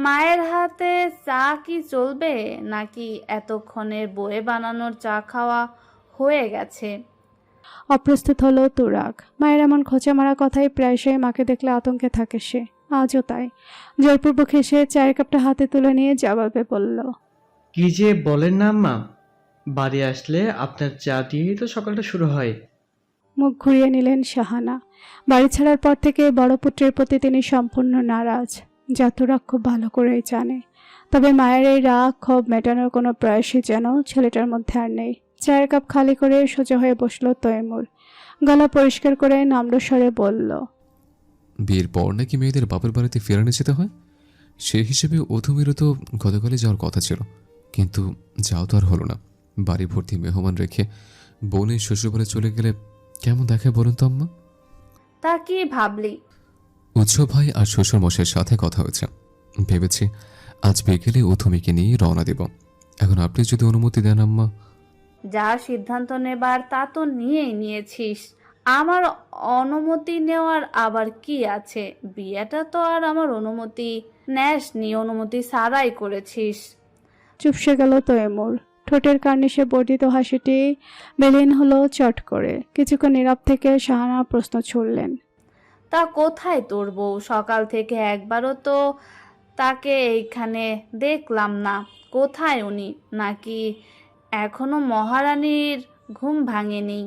মায়ের হাতে চা কি চলবে, নাকি এতক্ষণের বয়ে বানানোর চা খাওয়া হয়ে গেছে? অপ্রস্তুত হলো তুরাগ। মায়ের এমন খোঁচা মারা কথাই প্রায়শই মাকে দেখলে আতঙ্কে থাকে সে। আজও তাই। জোরপূর্বক হেসে চায়ের কাপটা হাতে তুলে নিয়ে জবাবে বলল, কি যে বলেন না আম্মা, বাড়ি আসলে আপনার চা দিয়েই তো সকালটা শুরু হয়। মুখ ঘুরিয়ে নিলেন শাহানা। বাড়ি ছাড়ার পর থেকে বড় পুত্রের প্রতি তিনি সম্পূর্ণ নারাজ, যা তুরাগ খুব ভালো করেই জানে। তবে মায়ের এই রাগ ক্ষোভ মেটানোর কোনো প্রয়াসই যেন ছেলেটার মধ্যে আর নেই। চায়ের কাপ খালি করে সোজা হয়ে বসলো তৈমুর। গলা পরিষ্কার করে নম্র স্বরে বলল, বিয়ের পর নাকি মেয়েদের বাপের বাড়িতে ফেরানো যেতে হয়, সেই হিসেবে অধুমিরও তো গতকালে যাওয়ার কথা ছিল, কিন্তু যাও তো আর হলো না। বাড়ি ভর্তি মেহমান রেখে বোনের শ্বশুরবাড়ি চলে গেলে কেমন দেখায় বলুন তো আম্মা? তা কি ভাবলি? উৎসব ভাই আর শ্বশুর মশাইয়ের সাথে কথা হয়েছে, ভেবেছি আজ বিকেলে অধুমিকে নিয়ে রওনা দেব। এখন আপনি যদি অনুমতি দেন আম্মা। যা সিদ্ধান্ত নেবার তা তো নিয়েই নিয়েছিস। আমার অনুমতি নেওয়ার আবার কি আছে? বিয়েটা তো আর আমার অনুমতি নেসনি, অনুমতি ছাড়াই করেছিস। চুপসে গেল তৈমুর। ঠোঁটের কার্নিশে বর্ধিত হাসিটি বেলিন হলো চট করে। কিছুক্ষণ নীরব থেকে শাহানা প্রশ্ন ছুড়লেন, তা কোথায় তোর বউ? সকাল থেকে একবারও তো তাকে এইখানে দেখলাম না। কোথায় উনি? নাকি এখনো মহারানীর ঘুম ভাঙেনি?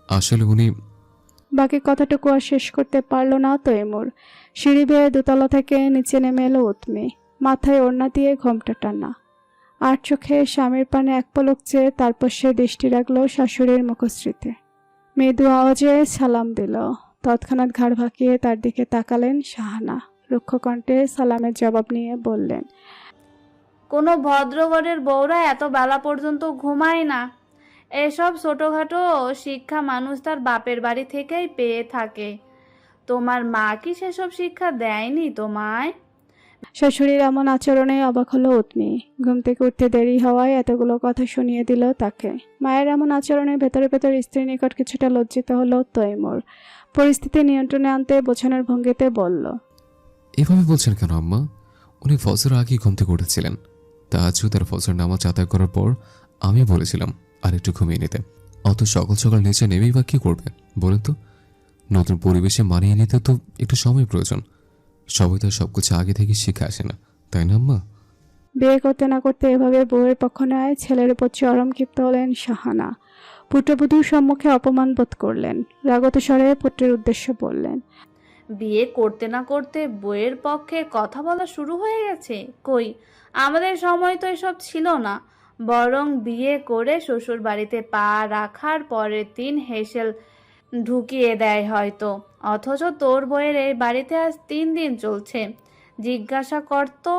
আসলে উনি বাকি কথাটুকু আর শেষ করতে পারল না তৈমুর। সিঁড়ি বেয়ে দোতলা থেকে নিচে নেমে এলো উৎমি। মাথায় ওড়না দিয়ে ঘোমটা টানা, আর চোখে স্বামীর পানে এক পলক চেয়ে তারপর সে দৃষ্টি রাখলো শাশুড়ির মুখশ্রীতে। মৃদু আওয়াজে সালাম দিল। তৎক্ষণাৎ ঘাড় ভাকিয়ে তার দিকে তাকালেন শাহানা। রুক্ষ কণ্ঠে সালামের জবাব নিয়ে বললেন, কোনো ভদ্রঘরের বউরা এত বেলা পর্যন্ত ঘুমায় না। এসব ছোটখাটো শিক্ষা মানুষ তার বাপের বাড়ি থেকেই পেয়ে থাকে। তোমার মা কি সেসব শিক্ষা দেয়নি তোমায়? শাশুড়ির এমন আচরণে অবাক হলো উৎমি। ঘুম থেকে উঠতে দেরি হওয়ায় এতগুলো কথা শুনিয়ে দিল তাকে। মায়ের এমন আচরণে ভেতরে ভেতর স্ত্রীর নিকট কিছুটা লজ্জিত হলো তৈমুর। পরিস্থিতি নিয়ন্ত্রণে আনতে বোঝানোর ভঙ্গিতে বলল, এভাবে বলছেন কেন আম্মা? উনি ফজর আগেই ঘুম থেকে উঠেছিলেন। তাহাজ্জুদ আর ফজর নামাজ আদায় করার পর আমি বলেছিলাম আর একটু ঘুমিয়ে নিতে। অত সকাল সকাল নিচে নেমেই বা কি করবে বলেন তো? নতুন পরিবেশে মানিয়ে নিতে তো একটু সময় প্রয়োজন। সবাই তো সবকিছু আগে থেকে শিখে আসে না, তাই না আম্মা? বিয়ে করতে না করতে এভাবে বউয়ের পক্ষ নেয় ছেলের উপর চরম ক্ষিপ্ত হলেন শাহানা। পুত্রবধূর সম্মুখে অপমান বোধ করলেন। রাগত স্বরে পুত্রের উদ্দেশ্যে বললেন, বিয়ে করতে না করতে বইয়ের পক্ষে কথা বলা শুরু হয়ে গেছে? কই, আমাদের সময় তো এসব ছিল না। বরং বিয়ে করে শ্বশুর বাড়িতে পা রাখার পরের দিন হেসেল ঢুকিয়ে দেয় হয়তো। অথচ তোর বইয়ের এই বাড়িতে আজ 3 দিন চলছে। জিজ্ঞাসা করতো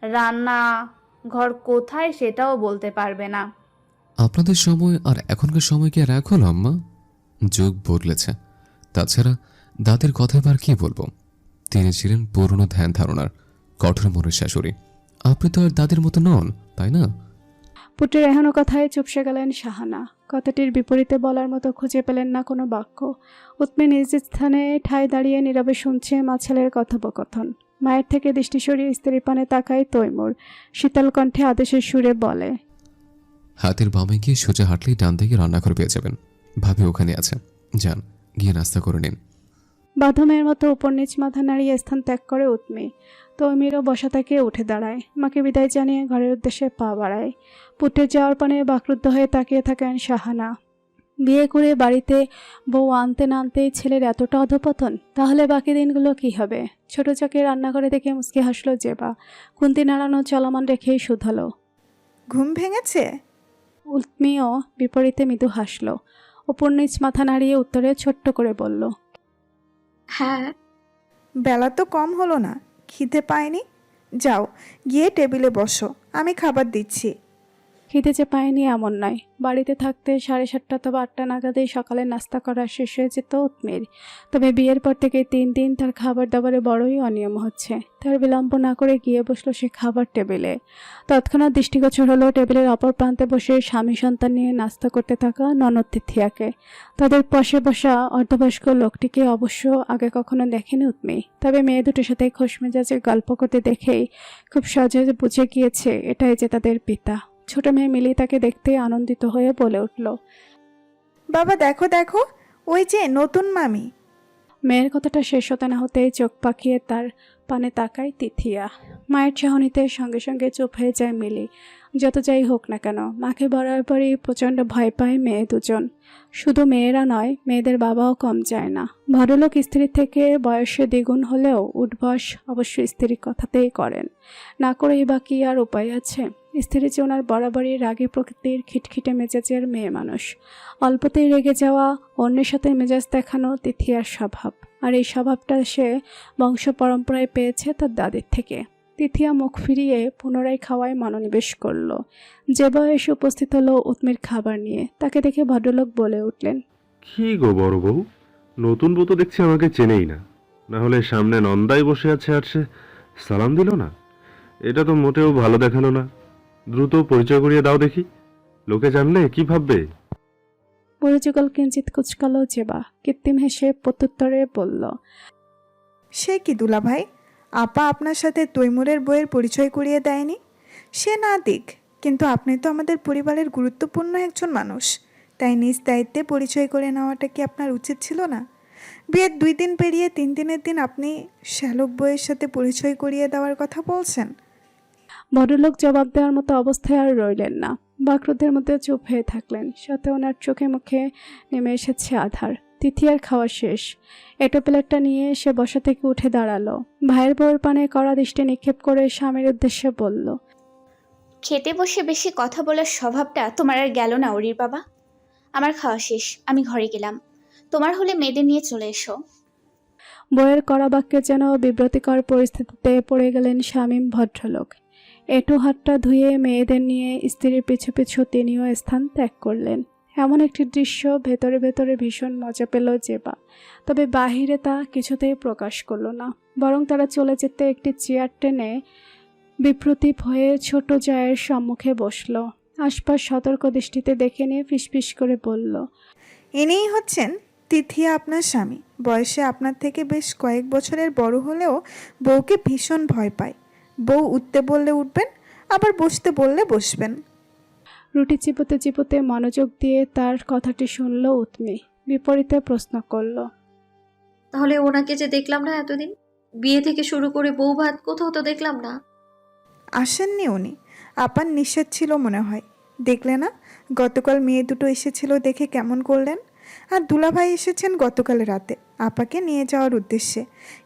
রান্না ঘর কোথায়, সেটাও বলতে পারবে না। আপনাদের সময় আর এখনকার সময় কি আর এক হলো আম্মা? যুগ বদলেছে। তাছাড়া দাদের কথা এবার কি বলবো? তিনি ছিলেন পুরনো ধ্যান ধারণার কঠোর মনের শাশুড়ি। আপনি তো আর দাদের মতো নন, তাই না? পুত্রের এহেন কথায় চুপসে গেলেন শাহানা। কথাটির বিপরীতে বলার মতো খুঁজে পেলেন না কোনো বাক্য। উৎমি নিজ স্থানে ঠায় দাঁড়িয়ে নীরবে শুনছে মা ছেলের কথোপকথন। মায়ের থেকে দৃষ্টি সরিয়ে স্ত্রীর পানে তাকায় তৈমুর। শীতল কণ্ঠে আদেশের সুরে বলে, হাতের বামে গিয়ে সোজা হাঁটলেই ডান দিকে রান্নাঘর পেয়ে যাবেন। ভাবি ওখানে আছে, যান গিয়ে নাস্তা করে নিন। বাঁধমের মতো উপর নিচ মাথা নাড়িয়ে স্থান ত্যাগ করে উৎমি। তৈমিরও বসা থেকে উঠে দাঁড়ায়। মাকে বিদায় জানিয়ে ঘরের উদ্দেশ্যে পা বাড়ায়। পুত্রের যাওয়ার পানে বাকরুদ্ধ হয়ে তাকিয়ে থাকেন শাহানা। বিয়ে করে বাড়িতে বউ আনতে না আনতেই ছেলের এতটা অধপতন, তাহলে বাকি দিনগুলো কি হবে? ছোট চাকে রান্নাঘরে দেখে মুচকি হাসলো জেবা। কুন্তি নাড়ানো চলমান রেখেই শুধালো। ঘুম ভেঙেছে? উৎমিও বিপরীতে মৃদু হাসলো। উপর নিচ মাথা নাড়িয়ে উত্তরে ছোট্ট করে বলল, হ্যাঁ। বেলা তো কম হলো না, খিদে পায়নি? যাও গিয়ে টেবিলে বসো, আমি খাবার দিচ্ছি। খিদে যে পায়নি এমন নয়, বাড়িতে থাকতে 7:30 অথবা 8টা নাগাদেই সকালে নাস্তা করা শেষ হয়ে যেত উৎমির। তবে বিয়ের পর থেকে 3 দিন তার খাবার দাবারে বড়ই অনিয়ম হচ্ছে। তার বিলম্ব না করে গিয়ে বসলো সে খাবার টেবিলে। তৎক্ষণাৎ দৃষ্টিগোচর হলো টেবিলের অপর প্রান্তে বসে স্বামী সন্তান নিয়ে নাস্তা করতে থাকা ননদ তিথিয়াকে। তাদের পাশে বসা অর্ধবয়স্ক লোকটিকে অবশ্য আগে কখনো দেখেনি উৎমি, তবে মেয়ে দুটোর সাথে খোশমেজাজে গল্প করতে দেখেই খুব সহজে বুঝে গিয়েছে এটাই যে তাদের পিতা। ছোট মেয়ে মিলি তাকে দেখতে আনন্দিত হয়ে বলে উঠল, বাবা দেখো দেখো, ওই যে নতুন মামি। মেয়ের কথাটা শেষ হতে না হতেই চোখ পাকিয়ে তার পানে তাকায় তিথিয়া। মায়ের চাহনিতে সঙ্গে সঙ্গে চুপ হয়ে যায় মিলি। যত যাই হোক না কেন, মাকে বরাবরই প্রচণ্ড ভয় পায় মেয়ে দুজন। শুধু মেয়েরা নয়, মেয়েদের বাবাও কম যায় না। ভদ্রলোক স্ত্রীর থেকে বয়সে দ্বিগুণ হলেও উঠবস অবশ্য স্ত্রীর কথাতেই করেন, না করেই বা কি আর উপায় আছে। স্ত্রী যে ওনার বরাবরই রাগী প্রকৃতির, খিটখিটে মেজাজের মেয়ে মানুষ। অল্পতেই রেগে যাওয়া, অন্যের সাথে মেজাজ দেখানো তিথিয়ার স্বভাব। আর এই স্বভাবটা সে বংশ পরম্পরায় পেয়েছে তার দাদির থেকে। তিথিয়া মুখ ফিরিয়ে পুনরায় খাওয়ায় মনোনিবেশ করলো। জেবা এসে উপস্থিত হলো উৎমির খাবার নিয়ে। তাকে দেখে ভদ্রলোক বলে উঠলেন, কি গো বড় বউ, নতুন বউ তো দেখছি আমাকে চেনেই না। না হলে সামনে নন্দাই বসে আছে আর সে সালাম দিল না? এটা তো মোটেও ভালো দেখালো না। দ্রুত পরিচয় করিয়ে দাও দেখি, লোকে জানলে কি ভাববে? পরিযুগল কিঞ্চিত কুচকালো জেবা কৃত্রিম হেসে প্রত্যুত্তরে বলল, সে কি দুলা ভাই, আপা আপনার সাথে তৈমুরের বইয়ের পরিচয় করিয়ে দেয়নি? সে না দিক, কিন্তু আপনি তো আমাদের পরিবারের গুরুত্বপূর্ণ একজন মানুষ, তাই নিজ দায়িত্বে পরিচয় করে নেওয়াটা কি আপনার উচিত ছিল না? বিয়ের 2 দিন পেরিয়ে 3 দিনের দিন আপনি শ্যালক বইয়ের সাথে পরিচয় করিয়ে দেওয়ার কথা বলছেন। ভদ্রলোক জবাব দেওয়ার মতো অবস্থায় আর রইলেন না। বাকরুদ্ধের মধ্যে চুপ হয়ে থাকলেন। সাথে ওনার চোখে মুখে নেমে এসেছে আধার। তিথিয়ার খাওয়া শেষ। এটো প্লেটটা নিয়ে সে বসা থেকে উঠে দাঁড়ালো। ভাইয়ের বউয়ের পানে কড়া দৃষ্টি নিক্ষেপ করে স্বামীর উদ্দেশ্যে বলল, খেতে বসে বেশি কথা বলার স্বভাবটা তোমার আর গেল না অরির বাবা। আমার খাওয়া শেষ, আমি ঘরে গেলাম। তোমার হলে মেয়েদের নিয়ে চলে এসো। বউয়ের কড়া বাক্যে যেন বিব্রতিকর পরিস্থিতিতে পড়ে গেলেন শামীম ভদ্রলোক। এঁটো হাতটা ধুয়ে মেয়েদের নিয়ে স্ত্রীর পিছু পিছু তিনিও স্থান ত্যাগ করলেন। এমন একটি দৃশ্য ভেতরে ভেতরে ভীষণ মজা পেল জেবা, তবে বাহিরে তা কিছুতেই প্রকাশ করলো না। বরং তারা চলে যেতে একটি চেয়ার টেনে বিপ্রতীপ হয়ে ছোট জায়ের সম্মুখে বসল। আশপাশ সতর্ক দৃষ্টিতে দেখে নিয়ে ফিসফিস করে বলল, ইনিই হচ্ছেন তিথিয়া, আপনার স্বামী। বয়সে আপনার থেকে বেশ কয়েক বছরের বড় হলেও বউকে ভীষণ ভয় পায়। বউ উঠতে বললে উঠবেন, আবার বসতে বললে বসবেন। রুটি চিবোতে চিবোতে মনোযোগ দিয়ে তার কথাটি শুনল উৎমি। বিপরীতে প্রশ্ন করল, তাহলে ওনাকে যে দেখলাম না এতদিন, বিয়ে থেকে শুরু করে বউ ভাত কোথাও তো দেখলাম না। আসেননি উনি, আপার নিষেধ ছিল মনে হয়। দেখলে না, গতকাল মেয়ে দুটো এসেছিল, দেখে কেমন করলেন। আর দুলাভাই এসেছেন গতকাল রাতে আপাকে নিয়ে যাওয়ার উদ্দেশ্যে,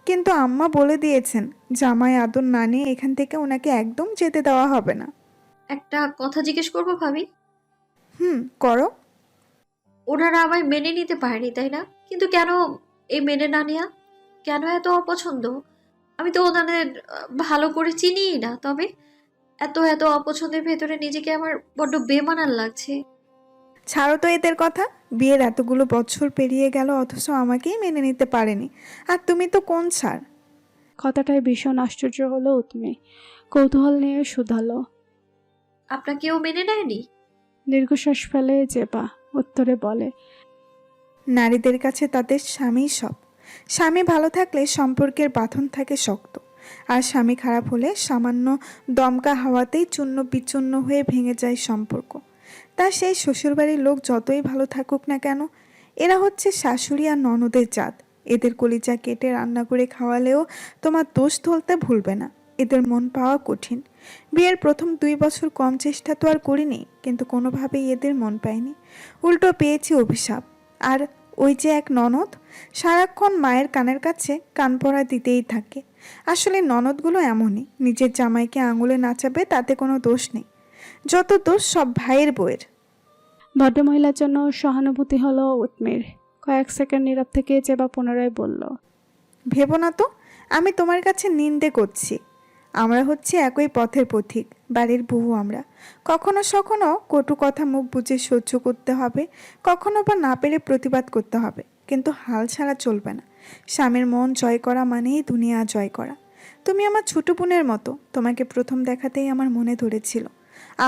কিন্তু আম্মা বলে দিয়েছেন জামাই আদর না নিয়ে এখান থেকে ওনাকে একদম যেতে দেওয়া হবে না। একটা কথা জিজ্ঞেস করবো ভাবি? করো। ওনারা আমায় মেনে নিতে পারেনি তাই না? কিন্তু কেন এই মেনে না নেয়া? কেন এত অপছন্দ? আমি তো ওনাদের ভালো করে চিনিই না, তবে এত এত অপছন্দের ভেতরে নিজেকে আমার বড্ড বেমানান লাগছে। ছাড়ো তো এদের কথা। বিয়ের এতগুলো বছর পেরিয়ে গেল, অথচ আমাকেই মেনে নিতে পারেনি, আর তুমি তো কোন ছাড়। কথাটায় ভীষণ আশ্চর্য হলো উৎমি। কৌতূহল নিয়ে শুধালো, আপনাকেও মেনে নেয়নি? দীর্ঘশ্বাস ফেলে জেবা উত্তরে বলে, নারীদের কাছে তাদের স্বামী সব। স্বামী ভালো থাকলে সম্পর্কের বাঁধন থাকে শক্ত, আর স্বামী খারাপ হলে সামান্য দমকা হাওয়াতেই চূর্ণ বিচূর্ণ হয়ে ভেঙে যায় সম্পর্ক। তা সেই শ্বশুরবাড়ির লোক যতই ভালো থাকুক না কেন, এরা হচ্ছে শাশুড়ি আর ননদের জাত। এদের কলিজা কেটে রান্না করে খাওয়ালেও তোমার দোষ ধরতে ভুলবে না। এদের মন পাওয়া কঠিন। বিয়ের প্রথম 2 বছর কম চেষ্টা তো আর করিনি, কিন্তু কোনোভাবেই এদের মন পাইনি। উল্টো পেয়েছি অভিশাপ। আর ওই যে এক ননদ, সারাক্ষণ মায়ের কানের কাছে কান পড়া দিতেই থাকে। আসলে ননদগুলো এমনই, নিজের জামাইকে আঙুলে নাচাবে, তাতে কোনো দোষ নেই। যত দোষ সব ভাইয়ের বউয়ের। ভদ্রমহিলার জন্য সহানুভূতি হলো উৎমির। কয়েক সেকেন্ড নীরব থেকে জেবা পুনরায় বলল, ভেবো না তো আমি তোমার কাছে নিন্দে করছি। আমরা হচ্ছে একই পথের পথিক, বাড়ির বউ আমরা। কখনো সখনো কটু কথা মুখ বুজে সহ্য করতে হবে, কখনো বা না পেরে প্রতিবাদ করতে হবে, কিন্তু হাল ছাড়া চলবে না। স্বামীর মন জয় করা মানেই দুনিয়া জয় করা। তুমি আমার ছোট বোনের মতো, তোমাকে প্রথম দেখাতেই আমার মনে ধরেছিল।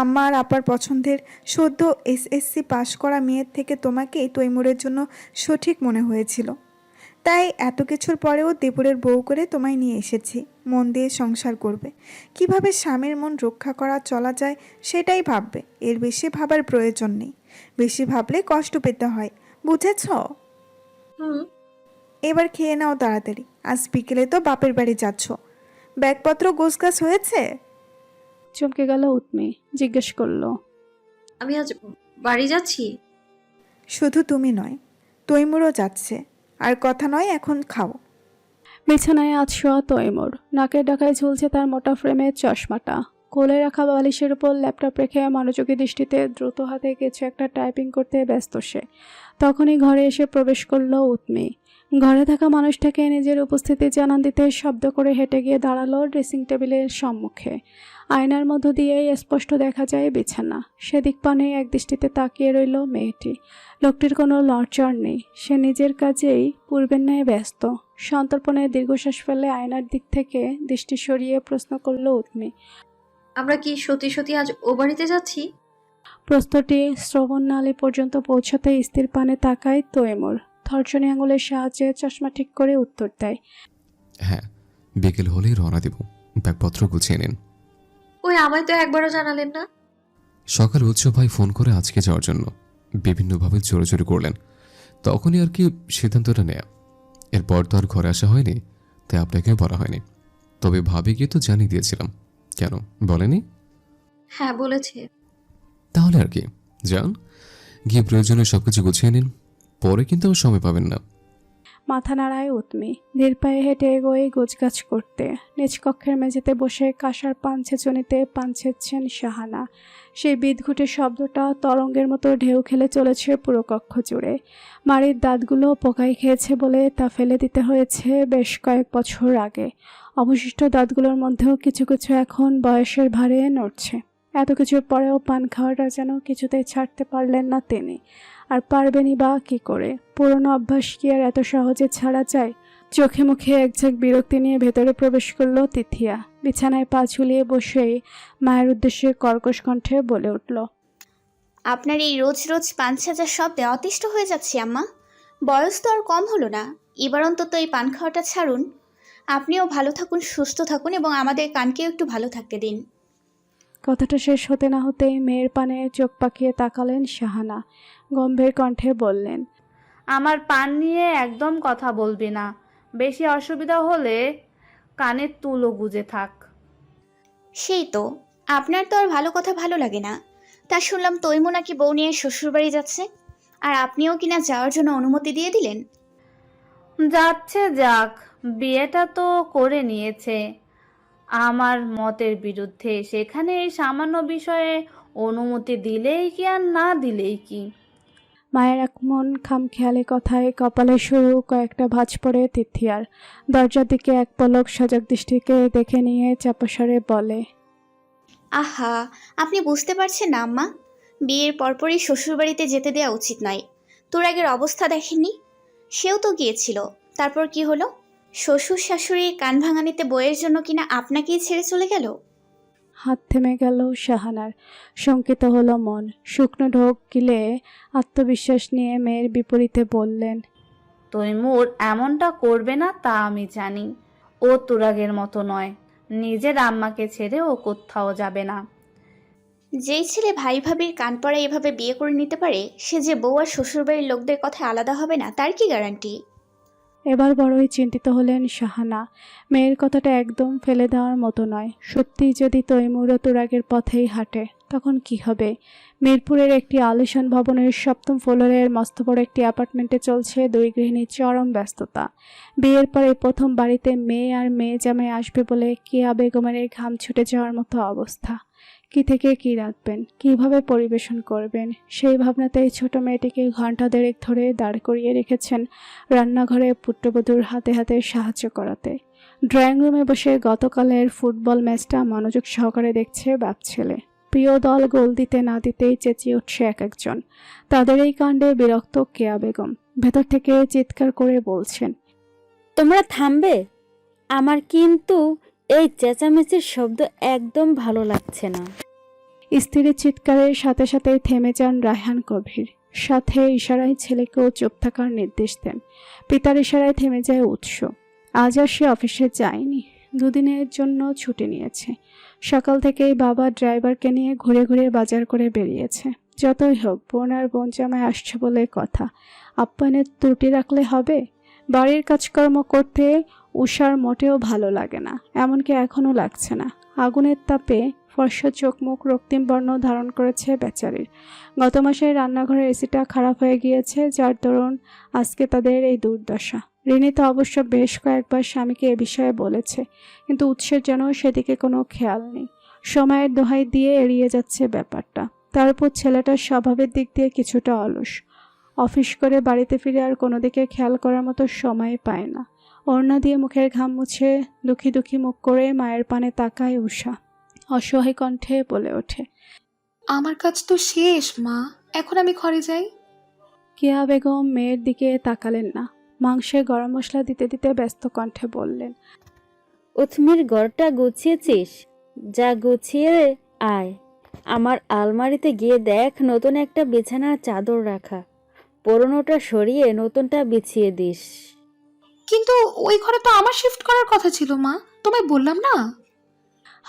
আমার আপার পছন্দের সদ্য এসএসসি পাশ করা মেয়ের থেকে তোমাকেই তৈমুরের জন্য সঠিক মনে হয়েছিল। তাই এত কিছুর পরেও দেবরের বউ করে তোমায় নিয়ে এসেছি। মন দিয়ে সংসার করবে, কিভাবে স্বামীর মন রক্ষা করা চলা যায় সেটাই ভাববে। এর বেশি ভাবার প্রয়োজন নেই, বেশি ভাবলে কষ্ট পেতে হয়, বুঝেছ? হুম। এবার খেয়ে নাও তাড়াতাড়ি, আজ বিকেলে তো বাপের বাড়ি যাচ্ছ। ব্যাগপত্র গোছগাছ হয়েছে? চমকে গেল উৎমি, জিজ্ঞেস করলো। আমি আজ বাড়ি যাচ্ছি। শুধু তুমি নয়, তৈমুরও যাচ্ছে। আর কথা নয়, এখন খাও। বিছানায় আজ শোয়া তৈমুর, নাকের ডাকায় ঝুলছে তার মোটা ফ্রেমের চশমাটা। কোলে রাখা বালিশের উপর ল্যাপটপ রেখে মনোযোগী দৃষ্টিতে দ্রুত হাতে কিছু একটা টাইপিং করতে ব্যস্ত সে। তখনই ঘরে এসে প্রবেশ করলো উৎমি। ঘরে থাকা মানুষটাকে নিজের উপস্থিতি জানান দিতে শব্দ করে হেঁটে গিয়ে দাঁড়ালো ড্রেসিং টেবিলের সম্মুখে। আয়নার মধ্য দিয়েই স্পষ্ট দেখা যায় বিছানা। সেদিক পানে এক দৃষ্টিতে তাকিয়ে রইল মেয়েটি। লোকটির কোনো লড়চড় নেই, সে নিজের কাজেই পূর্বের ন্যায় ব্যস্ত। সন্তর্পণে দীর্ঘশ্বাস ফেলে আয়নার দিক থেকে দৃষ্টি সরিয়ে প্রশ্ন করল উৎমি। আমরা কি সত্যি সত্যি আজ ও বাড়িতে যাচ্ছি? প্রশ্নটি শ্রবণনালী পর্যন্ত পৌঁছাতে স্থির পানে তাকায় তৈমুর। তর্জনী আঙুলের সাহায্যে চশমা ঠিক করে উত্তর দেয়। হ্যাঁ, বিকেল হলেই রওনা দেব, ব্যাগপত্র গুছিয়ে নিন। ওই আমায় তো একবারও জানালেন না। সকাল উৎস ভাই ফোন করে আজকে যাওয়ার জন্য বিভিন্নভাবে জোরাজোরি করলেন, তখনই আর কি সিদ্ধান্তটা নেয়া। এরপর তো আর ঘরে আসা হয়নি, তাই আপনাকেও বলা হয়নি। তবে ভাবিকে তো জানিয়ে দিয়েছিলাম। কেন বলেনি? হ্যাঁ বলেছে। তাহলে আর কি, যান গিয়ে প্রয়োজনীয় সবকিছু গুছিয়ে নিন, পরে কিন্তু আমার সময় পাবেন না। মাথা নাড়ায় উৎমি, ধীর পায়ে হেঁটে এগোয় গোছগাছ করতে। নিজ কক্ষের মেঝেতে বসে কাঁসার পান ছেঁচনিতে পান ছেঁচছেন শাহানা। সেই বিদঘুটে শব্দটা তরঙ্গের মতো ঢেউ খেলে চলেছে পুরো কক্ষ জুড়ে। মাড়ির দাঁতগুলো পোকায় খেয়েছে বলে তা ফেলে দিতে হয়েছে বেশ কয়েক বছর আগে। অবশিষ্ট দাঁতগুলোর মধ্যেও কিছু কিছু এখন বয়সের ভারে নড়ছে। এত কিছুর পরেও পান খাওয়াটা যেন কিছুতেই ছাড়তে পারলেন না তিনি। আর পারবেনই বা কী করে? পুরনো অভ্যাস কি আর এত সহজে ছাড়া যায়? চোখে মুখে একঝাঁক বিরক্তি নিয়ে ভেতরে প্রবেশ করলো তিথিয়া। বিছানায় পা ঝুলিয়ে বসেই মায়ের উদ্দেশ্যে কর্কশ কণ্ঠে বলে উঠল। আপনার এই রোজ রোজ পান সাজার শব্দে অতিষ্ঠ হয়ে যাচ্ছি আম্মা। বয়স তো আর কম হলো না, এবার অন্তত এই পান খাওয়াটা ছাড়ুন। আপনিও ভালো থাকুন, সুস্থ থাকুন এবং আমাদের কানকেও একটু ভালো থাকতে দিন। কথাটা শেষ হতে না হতেই মেয়ের পানে চোখ পাকিয়ে তাকালেন শাহানা। গম্ভীর কণ্ঠে বললেন, আমার পান নিয়ে একদম কথা বলবি না। বেশি অসুবিধা হলে কানের তুলো গুজে থাক। সেই তো, আপনার তো আর ভালো কথা ভালো লাগে না। তা শুনলাম তৈমু নাকি বউ নিয়ে শ্বশুরবাড়ি যাচ্ছে, আর আপনিও কিনা যাওয়ার জন্য অনুমতি দিয়ে দিলেন। যাচ্ছে যাক, বিয়েটা তো করে নিয়েছে আমার মতের বিরুদ্ধে, সেখানে এই সামান্য বিষয়ে অনুমতি দিলেই কি আর না দিলেই কি। মায়ের এমন খামখেয়ালি কথায় কপালে শুরু কয়েকটা ভাঁজ পড়ে তিথিয়ার। দরজার দিকে এক পলক সজাগ দৃষ্টিকে দেখে নিয়ে চাপাস্বরে বলে, আহা, আপনি বুঝতে পারছেন না আম্মা? বিয়ের পরপরই শ্বশুরবাড়িতে যেতে দেওয়া উচিত নয়। তোর আগের অবস্থা দেখেননি? সেও তো গিয়েছিল, তারপর কি হলো? শ্বশুর শাশুড়ি কান ভাঙানিতে বইয়ের জন্য কিনা আপনাকেই ছেড়ে চলে গেল। হাত থেমে গেল শাহানার। শঙ্কিত হলো মন। শুকনো ঢোক গিলে আত্মবিশ্বাস নিয়ে মেয়ের বিপরীতে বললেন, তৈমুর এমনটা করবে না তা আমি জানি। ও তুরাগের মতো নয়, নিজের আম্মাকে ছেড়ে ও কোথাও যাবে না। যেই ছেলে ভাই ভাবির কান পড়া এভাবে বিয়ে করে নিতে পারে, সে যে বউ আর শ্বশুরবাড়ির লোকদের কথা আলাদা হবে না তার কি গ্যারান্টি? এবার বড়ই চিন্তিত হলেন শাহানা। মেয়ের কথাটা একদম ফেলে দেওয়ার মতো নয়। সত্যিই যদি তৈমুর তুরাগের পথেই হাঁটে তখন কি হবে? মিরপুরের একটি আলিশান ভবনের 7ম ফ্লোরের মস্ত বড় একটি অ্যাপার্টমেন্টে চলছে দুই গৃহিণীর চরম ব্যস্ততা। বিয়ের পরে প্রথম বাড়িতে মেয়ে আর মেয়ে জামাই আসবে বলে কিয়া বেগমের ঘাম ছুটে যাওয়ার মতো অবস্থা। কি থেকে কি রাখবেন, কিভাবে পরিবেশন করবেন, সেই ভাবনাতেই ছোট মেয়েটিকে ঘন্টা দেড়েক ধরে দাঁড় করিয়ে রেখেছেন রান্নাঘরে পুত্রবধূর হাতে হাতে সাহায্য করাতে। ড্রয়িং রুমে বসে গতকালের ফুটবল ম্যাচটা মনোযোগ সহকারে দেখছে বাপ ছেলে। প্রিয় দল গোল দিতে না দিতেই চেঁচিয়ে উঠছে এক একজন। তাদের এই কাণ্ডে বিরক্ত কেয়া বেগম ভেতর থেকে চিৎকার করে বলছেন, তোমরা থামবে? আমার কিন্তু এই চেঁচামেচির শব্দ একদম ভালো লাগছে না। স্ত্রীর চিৎকারের সাথে সাথে থেমে যান রায়হান কবির। সাথে ইশারায় ছেলেকেও চুপ থাকার নির্দেশ দেন। পিতার ইশারায় থেমে যায় উৎস। আজ আর সে অফিসে যায়নি, দুদিনের জন্য ছুটি নিয়েছে। সকাল থেকেই বাবা ড্রাইভারকে নিয়ে ঘুরে ঘুরে বাজার করে বেরিয়েছে। যতই হোক বোন আর বোন জামাই আসছে বলে কথা, আপ্যায়নের ত্রুটি রাখলে হবে? বাড়ির কাজকর্ম করতে উষার মোটেও ভালো লাগে না, এমনকি এখনও লাগছে না। আগুনের তাপে ফর্সা চোখ মুখ রক্তিম বর্ণ ধারণ করেছে বেচারির। গত মাসে রান্নাঘরের এসিটা খারাপ হয়ে গিয়েছে, যার দরুন আজকে তাদের এই দুর্দশা। রিনি তো অবশ্য বেশ কয়েকবার স্বামীকে এ বিষয়ে বলেছে, কিন্তু উৎসের যেন সেদিকে কোনো খেয়াল নেই। সময়ের দোহাই দিয়ে এড়িয়ে যাচ্ছে ব্যাপারটা। তার উপর ছেলেটার স্বভাবের দিক দিয়ে কিছুটা অলস। অফিস করে বাড়িতে ফিরে আর কোনো দিকে খেয়াল করার মতো সময় পায় না। ওড়না দিয়ে মুখের ঘাম মুছে দুঃখী দুঃখী মুখ করে মায়ের পানে তাকায় উষা। অসহায় কণ্ঠে বলে ওঠে, আমার কাজ তো শেষ মা, এখন আমি ঘরে যাই। কেয়া বেগম মেয়ের দিকে তাকালেন না। মাংসে গরম মশলা দিতে দিতে ব্যস্ত কণ্ঠে বললেন, উথমির ঘরটা গুছিয়েছিস? যা গুছিয়ে আয়। আমার আলমারিতে গিয়ে দেখ নতুন একটা বিছানার চাদর রাখা, পুরনোটা সরিয়ে নতুনটা বিছিয়ে দিস। কিন্তু ওই ঘরে তো আমার শিফট করার কথা ছিল মা, তোমায় বললাম না।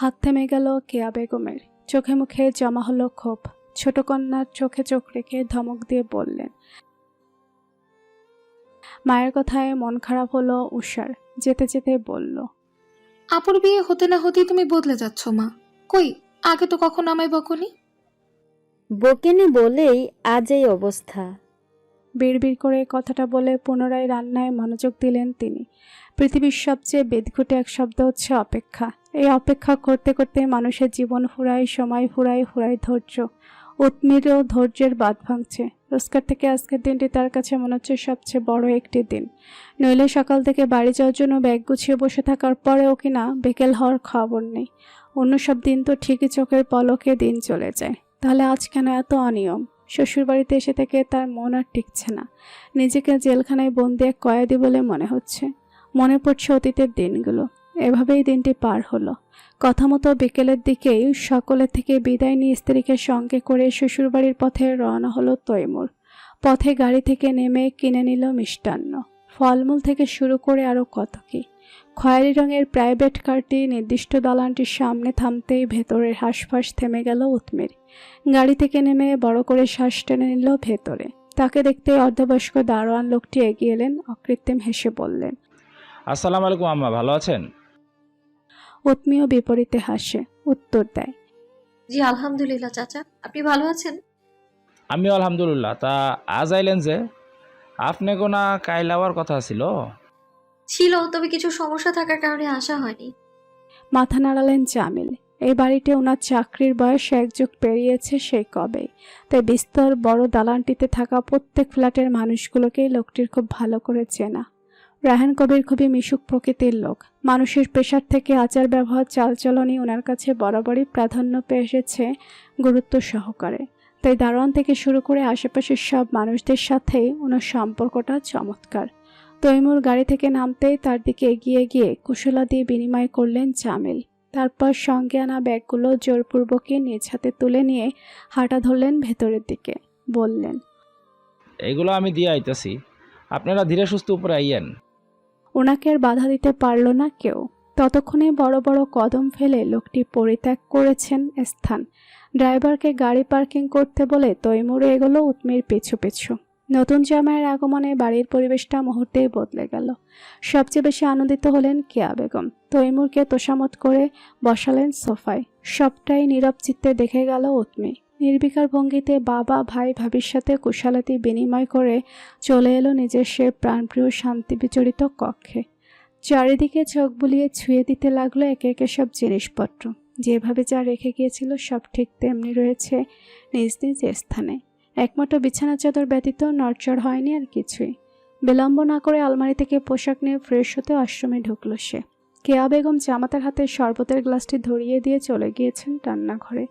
হাত থেমে গেল কেয়া বেগমের। চোখে মুখে জমা হলো ক্ষোভ। ছোট কন্যার চোখে চোখ রেখে ধমক দিয়ে বললেন। মায়ের কথায় মন খারাপ হলো উষার। যেতে যেতে বলল, আপুর বিয়ে হতে না হতেই তুমি বদলে যাচ্ছ মা। কই, আগে তো কখনো আমায় বকনি। বকেনি বলেই আজ এই অবস্থা। বিড়বিড় করে কথাটা বলে পুনরায় রান্নায় মনোযোগ দিলেন তিনি। পৃথিবীর সবচেয়ে বেদঘুটে এক শব্দ হচ্ছে অপেক্ষা। এই অপেক্ষা করতে করতে মানুষের জীবন ফুরায়, সময় ফুরায়, ফুরায় ধৈর্য। উৎমিরও ধৈর্যের বাঁধ ভাঙছে। রোজকার থেকে আজকের দিনটি তার কাছে মনে হচ্ছে সবচেয়ে বড় একটি দিন। নইলে সকাল থেকে বাড়ি যাওয়ার জন্য ব্যাগ গুছিয়ে বসে থাকার পরেও কিনা বিকেল হওয়ার খবর নেই। অন্য সব দিন তো ঠিকই চোখের পলকে দিন চলে যায়, তাহলে আজ কেন এত অনিয়ম? শ্বশুরবাড়িতে এসে থেকে তার মন আর টিকছে না। নিজেকে জেলখানায় বন্দি এক কয়েদি বলে মনে হচ্ছে। মনে পড়ছে অতীতের দিনগুলো। এভাবেই দিনটি পার হলো। কথা মতো বিকেলের দিকেই সকলের থেকে বিদায় নিয়ে স্ত্রীকে সঙ্গে করে শ্বশুরবাড়ির পথে রওনা হলো তৈমুর। পথে গাড়ি থেকে নেমে কিনে নিল মিষ্টান্ন, ফলমূল থেকে শুরু করে আরও কত কি। খয়েরি রঙের প্রাইভেট কারটি নির্দিষ্ট দালানটির সামনে থামতেই ভেতরের হাঁসফাঁস থেমে গেল উৎমের। গাড়ি থেকে নেমে বড় করে শ্বাস টেনে নিল ভেতরে। তাকে দেখতে অর্ধবয়স্ক দারোয়ান লোকটি এগিয়ে এলেন। অকৃত্রিম হেসে বললেন, আসসালামু আলাইকুম আম্মা, ভালো আছেন? উৎমিও বিপরীতে হাসে, উত্তর দেয়, জি আলহামদুলিল্লাহ চাচা, আপনি ভালো আছেন? আমিও আলহামদুলিল্লাহ। তা আজ আইলেন যে? আপনি কোনা কাইল আওয়ার কথা ছিল? ছিল, তবে কিছু সমস্যা থাকার কারণে আসা হয়নি। মাথা নাড়ালেন জামিল। এই বাড়িতে ওনার চাকরির বয়স এক যুগ পেরিয়েছে সেই কবে। তাই বিস্তর বড় দালানটিতে থাকা প্রত্যেক ফ্ল্যাটের মানুষগুলোকেই লোকটির খুব ভালো করে চেনা। রায়হান কবির খুবই মিশুক প্রকৃতির লোক। মানুষের পেশার থেকে আচার ব্যবহার চালচলনই ওনার কাছে বরাবরই প্রাধান্য পেয়ে এসেছে গুরুত্ব সহকারে। তাই দারোয়ান থেকে শুরু করে আশেপাশের সব মানুষদের সাথেই ওনার সম্পর্কটা চমৎকার। তৈমুর গাড়ি থেকে নামতেই তার দিকে এগিয়ে গিয়ে কুশলাদি বিনিময় করলেন জামিল। তারপর সঙ্গে আনা ব্যাগগুলো জোরপূর্বকই নিজ হাতে তুলে নিয়ে হাঁটা ধরলেন ভেতরের দিকে। বললেন, এগুলো আমি দিয়ে আইতেছি, আপনারা ধীরে সুস্থ উপরে আইয়েন। ওনাকে আর বাধা দিতে পারল না কেউ। ততক্ষণে বড় বড় কদম ফেলে লোকটি পরিত্যাগ করেছেন স্থান। ড্রাইভারকে গাড়ি পার্কিং করতে বলে তৈমুরে এগোলো উৎমির পিছু পিছু। নতুন জামাইয়ের আগমনে বাড়ির পরিবেশটা মুহূর্তেই বদলে গেল। সবচেয়ে বেশি আনন্দিত হলেন কেয়া বেগম। তৈমুরকে তোষামত করে বসালেন সোফায়। সবটাই নীরব চিত্তে দেখে গেল উৎমি। নির্বিকার ভঙ্গিতে বাবা ভাই ভাবির সাথে কুশালাতি বিনিময় করে চলে এলো নিজের সে প্রাণপ্রিয় শান্তি বিচরিত কক্ষে। চারিদিকে চোখ বুলিয়ে ছুঁয়ে দিতে লাগলো একে একে সব জিনিসপত্র। যেভাবে যা রেখে গিয়েছিল সব ঠিক তেমনি রয়েছে নিজ নিজ স্থানে। একমাত্র বিছানা চাদর ব্যতীত নড়চড় হয়নি আর কিছুই। বিলম্ব না করে আলমারি থেকে পোশাক নিয়ে ফ্রেশ হতে আশ্রমে ঢুকলো সে। কেয়া বেগম জামাতার হাতে শরবতের গ্লাসটি ধরিয়ে দিয়ে চলে গিয়েছেন রান্নাঘরে।